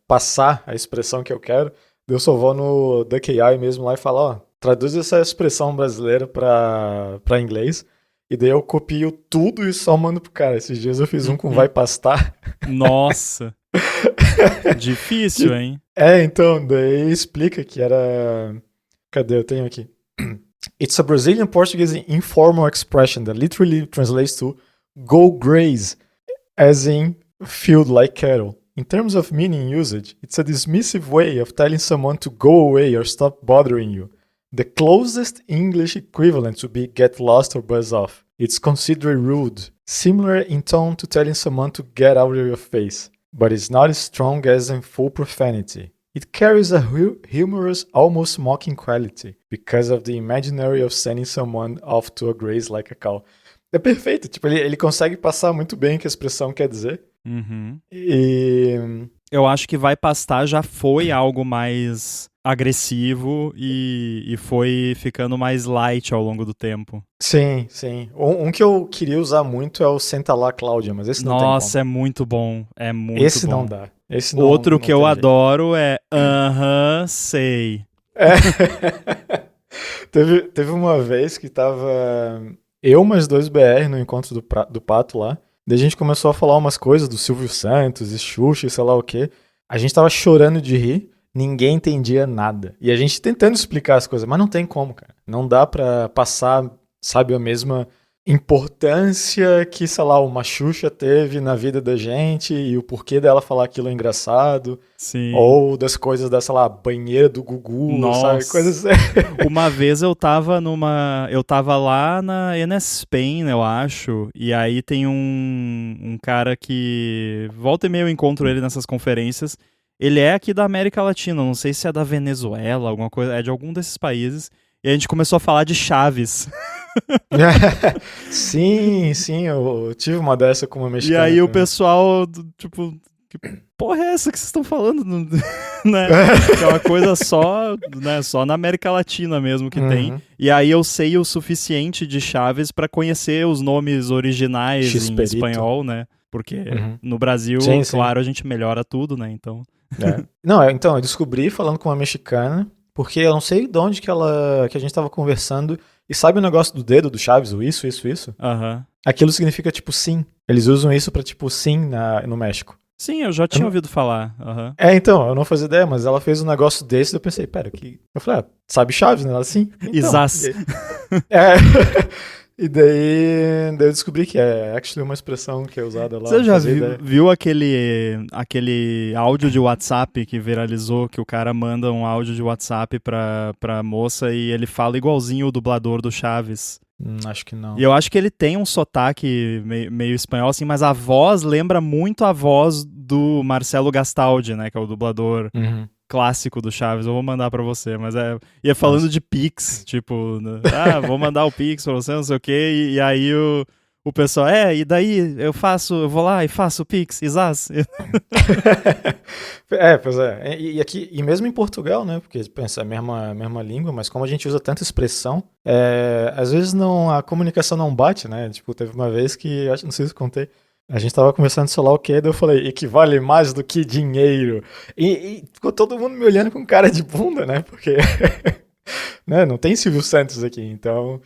Speaker 2: passar a expressão que eu quero, eu só vou no DuckAI mesmo lá e falo, traduz essa expressão brasileira pra inglês. E daí eu copio tudo e só mando pro cara. Esses dias eu fiz um com vai pastar.
Speaker 1: Nossa! Difícil, hein?
Speaker 2: Então, daí explica que era... Cadê? Eu tenho aqui. It's a Brazilian Portuguese informal expression that literally translates to go graze, as in field like cattle. In terms of meaning usage, it's a dismissive way of telling someone to go away or stop bothering you. The closest English equivalent would be get lost or buzz off. It's considered rude, similar in tone to telling someone to get out of your face, but it's not as strong as in full profanity. It carries a humorous, almost mocking quality, because of the imaginary of sending someone off to a graze like a cow. É perfeito, tipo, ele consegue passar muito bem o que a expressão quer dizer. E...
Speaker 1: Eu acho que vai pastar já foi algo mais agressivo e foi ficando mais light ao longo do tempo.
Speaker 2: Sim, sim. Um que eu queria usar muito é o Senta lá, Cláudia, mas esse não tem como.
Speaker 1: Nossa, é muito bom. É muito
Speaker 2: esse
Speaker 1: bom.
Speaker 2: Não dá. Esse
Speaker 1: Outro
Speaker 2: não
Speaker 1: que eu adoro é sei.
Speaker 2: Teve uma vez que tava eu mais 2 BR no encontro do Pato lá. Daí a gente começou a falar umas coisas do Silvio Santos e Xuxa e sei lá o quê. A gente tava chorando de rir, ninguém entendia nada. E a gente tentando explicar as coisas, mas não tem como, cara. Não dá pra passar, sabe, a mesma importância que, sei lá, uma Xuxa teve na vida da gente e o porquê dela falar aquilo é engraçado.
Speaker 1: Sim.
Speaker 2: Ou das coisas da, sei lá, banheira do Gugu,
Speaker 1: Nossa.
Speaker 2: sabe? Coisas assim.
Speaker 1: Uma vez eu tava lá na NSPAN, eu acho, e aí tem um cara que volta e meia eu encontro ele nessas conferências. Ele é aqui da América Latina, não sei se é da Venezuela, alguma coisa, é de algum desses países. E a gente começou a falar de Chaves.
Speaker 2: Sim, eu tive uma dessa com uma mexicana.
Speaker 1: E aí o pessoal, tipo, que porra é essa que vocês estão falando? Né? Que é uma coisa só, né, só na América Latina mesmo que tem. E aí eu sei o suficiente de Chaves pra conhecer os nomes originais em espanhol, né? Porque no Brasil, claro, a gente melhora tudo, né? Então...
Speaker 2: Não, então, eu descobri falando com uma mexicana, porque eu não sei de onde que a gente tava conversando, e sabe o negócio do dedo do Chaves, o isso? Aquilo significa, tipo, sim. Eles usam isso pra, tipo, sim no México.
Speaker 1: Sim, eu já tinha ouvido falar. Uhum.
Speaker 2: Então, eu não fazia ideia, mas ela fez um negócio desse, eu pensei, pera, que... Eu falei, sabe Chaves, né? Ela, sim. Então,
Speaker 1: Isas.
Speaker 2: E daí eu descobri que é actually uma expressão que é usada lá.
Speaker 1: Você já viu aquele áudio de WhatsApp que viralizou, que o cara manda um áudio de WhatsApp pra moça e ele fala igualzinho o dublador do Chaves?
Speaker 2: Acho que não.
Speaker 1: E eu acho que ele tem um sotaque meio espanhol, assim, mas a voz lembra muito a voz do Marcelo Gastaldi, né, que é o dublador clássico do Chaves. Eu vou mandar pra você, mas ia falando de Pix, tipo, vou mandar o Pix pra você, não sei o quê, e aí o pessoal, e daí eu vou lá e faço o Pix, Isas.
Speaker 2: Pois é. E aqui, e mesmo em Portugal, né, porque pensa, é a mesma língua, mas como a gente usa tanta expressão, às vezes a comunicação não bate, né, tipo, teve uma vez que, acho, não sei se eu contei, a gente tava conversando sei lá o quê, daí eu falei, equivale mais do que dinheiro. E ficou todo mundo me olhando com cara de bunda, né? Porque né, não tem Silvio Santos aqui, então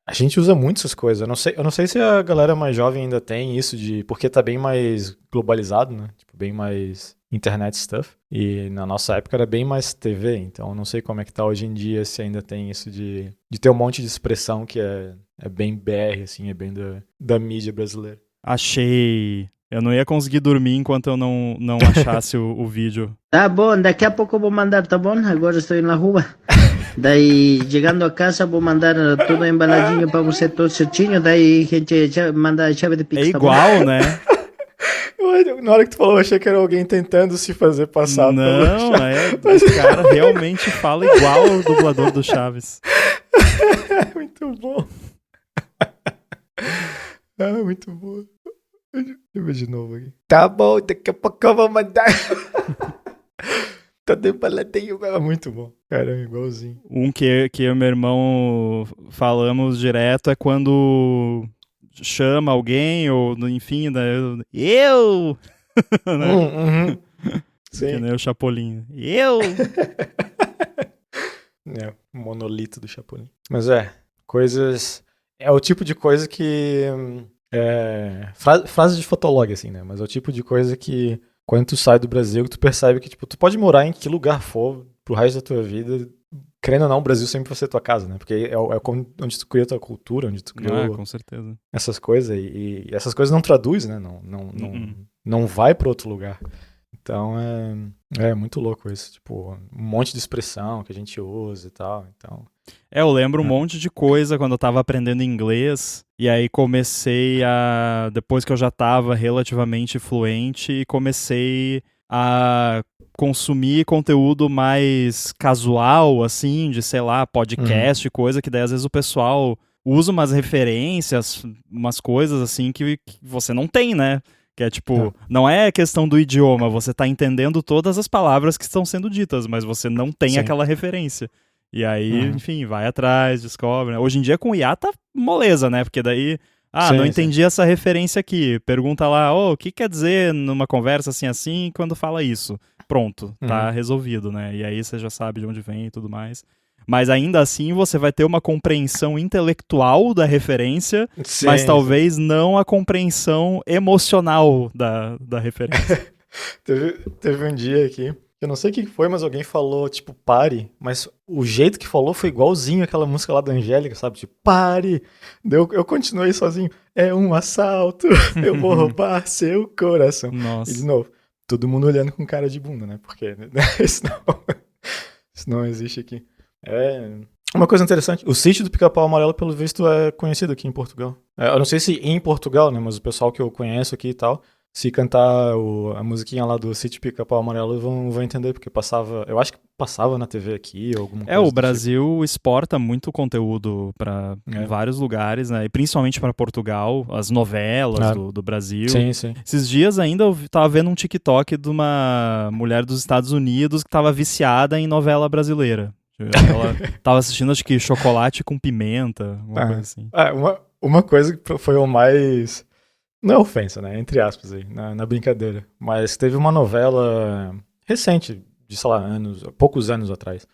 Speaker 2: a gente usa muito essas coisas. Eu não sei se a galera mais jovem ainda tem isso porque tá bem mais globalizado, né? Tipo, bem mais internet stuff. E na nossa época era bem mais TV, então eu não sei como é que tá hoje em dia, se ainda tem isso de ter um monte de expressão que é bem BR, assim, é bem da mídia brasileira.
Speaker 1: Achei. Eu não ia conseguir dormir enquanto eu não achasse o vídeo.
Speaker 3: Tá bom, daqui a pouco eu vou mandar, tá bom? Agora estou na rua. Daí, chegando a casa, vou mandar tudo embaladinho pra você, todo certinho. Daí, a gente manda a chave de Pix,
Speaker 1: é igual, tá, né?
Speaker 2: Na hora que tu falou, eu achei que era alguém tentando se fazer passar
Speaker 1: pelo Chaves. O cara realmente fala igual o dublador do Chaves.
Speaker 2: Muito bom. Muito bom. Deixa eu ver de novo aqui. Tá bom, daqui a pouco eu vou mandar. Tá debaladinho. Muito bom. Caramba, igualzinho.
Speaker 1: Um que eu e meu irmão falamos direto é quando chama alguém, ou enfim, eu! Né?
Speaker 2: Sim.
Speaker 1: Que nem o Chapolin. Eu!
Speaker 2: O monolito do Chapolin. Mas coisas... É o tipo de coisa que... frase de fotolog, assim, né? Mas é o tipo de coisa que quando tu sai do Brasil, tu percebe que, tipo, tu pode morar em que lugar for pro resto da tua vida. Querendo ou não, o Brasil sempre vai ser tua casa, né? Porque é onde tu cria tua cultura, onde tu criou
Speaker 1: com certeza.
Speaker 2: Essas coisas. E essas coisas não traduz, né? Não vai pra outro lugar. Então, é muito louco isso. Tipo, um monte de expressão que a gente usa e tal. Então...
Speaker 1: eu lembro um monte de coisa quando eu tava aprendendo inglês. E aí depois que eu já tava relativamente fluente, comecei a consumir conteúdo mais casual, assim, de, sei lá, podcast, coisa que daí às vezes o pessoal usa umas referências, umas coisas assim que você não tem, né? Que é tipo, não é questão do idioma, você tá entendendo todas as palavras que estão sendo ditas, mas você não tem aquela referência. E aí, enfim, vai atrás, descobre. Hoje em dia com o IA tá moleza, né? Porque daí, não entendi essa referência aqui. Pergunta lá, o que quer dizer numa conversa assim quando fala isso? Pronto, tá resolvido, né? E aí você já sabe de onde vem e tudo mais. Mas ainda assim você vai ter uma compreensão intelectual da referência, mas talvez não a compreensão emocional da referência.
Speaker 2: Teve um dia aqui, eu não sei o que foi, mas alguém falou, tipo, pare, mas o jeito que falou foi igualzinho aquela música lá da Angélica, sabe? Tipo, pare! Eu continuei sozinho, é um assalto, eu vou roubar seu coração.
Speaker 1: Nossa.
Speaker 2: E de novo, todo mundo olhando com cara de bunda, né? Porque isso não existe aqui. Uma coisa interessante, o sítio do Pica-Pau Amarelo, pelo visto, é conhecido aqui em Portugal. Eu não sei se em Portugal, né, mas o pessoal que eu conheço aqui e tal, se cantar a musiquinha lá do sítio Pica-Pau Amarelo, vão entender, porque eu acho que passava na TV aqui, ou alguma coisa.
Speaker 1: O Brasil exporta muito conteúdo para vários lugares, né, e principalmente para Portugal, as novelas do Brasil.
Speaker 2: Sim.
Speaker 1: Esses dias ainda eu tava vendo um TikTok de uma mulher dos Estados Unidos que tava viciada em novela brasileira. Ela tava assistindo, acho que Chocolate com Pimenta, alguma coisa assim.
Speaker 2: Uma coisa que foi o mais... Não é ofensa, né? Entre aspas aí, na brincadeira. Mas teve uma novela recente, de, sei lá, poucos anos atrás,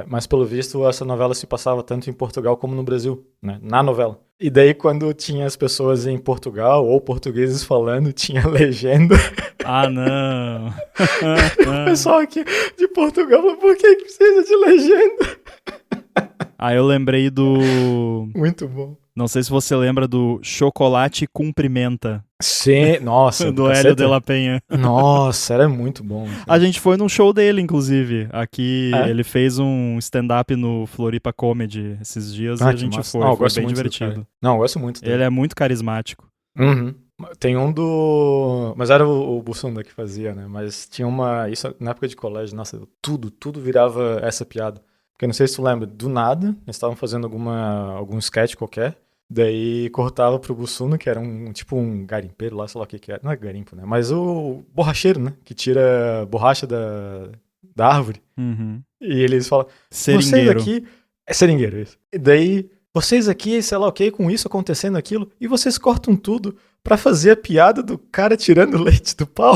Speaker 2: Mas pelo visto essa novela se passava tanto em Portugal como no Brasil, né? Na novela. E daí quando tinha as pessoas em Portugal ou portugueses falando, tinha legenda.
Speaker 1: Ah, não.
Speaker 2: O pessoal aqui de Portugal falou, por que precisa de legenda?
Speaker 1: Eu lembrei do...
Speaker 2: Muito bom.
Speaker 1: Não sei se você lembra do Chocolate Cumprimenta.
Speaker 2: Sim, nossa.
Speaker 1: Do Hélio de la Penha.
Speaker 2: Nossa, era muito bom. Cara.
Speaker 1: A gente foi num show dele, inclusive. Aqui, ele fez um stand-up no Floripa Comedy esses dias e a gente foi. Foi bem divertido.
Speaker 2: Não, eu gosto muito dele.
Speaker 1: Ele é muito carismático.
Speaker 2: Uhum. Tem um do... Mas era o Bussunda que fazia, né? Mas tinha uma... Isso na época de colégio, nossa, tudo virava essa piada. Porque eu não sei se tu lembra, do nada, eles estavam fazendo algum sketch qualquer, daí cortava pro Bussunda, que era tipo um garimpeiro lá, sei lá o que era. Não é garimpo, né? Mas o borracheiro, né? Que tira borracha da árvore.
Speaker 1: Uhum.
Speaker 2: E eles falam,
Speaker 1: seringueiro.
Speaker 2: Vocês aqui... É seringueiro, isso. E daí, vocês aqui, sei lá o que, com isso acontecendo aquilo, e vocês cortam tudo pra fazer a piada do cara tirando leite do pau.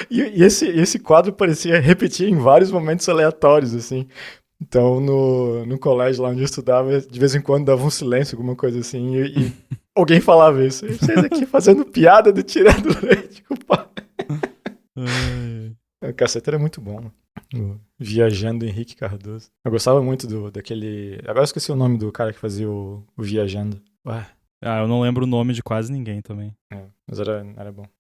Speaker 2: E esse quadro parecia repetir em vários momentos aleatórios, assim. Então, no colégio lá onde eu estudava, de vez em quando dava um silêncio, alguma coisa assim, e alguém falava isso. E vocês aqui fazendo piada do tirando leite com o pau. O Caceta era muito bom. O Viajando Henrique Cardoso. Eu gostava muito daquele... Agora eu esqueci o nome do cara que fazia o Viajando. Ué.
Speaker 1: Eu não lembro o nome de quase ninguém também.
Speaker 2: Mas era bom.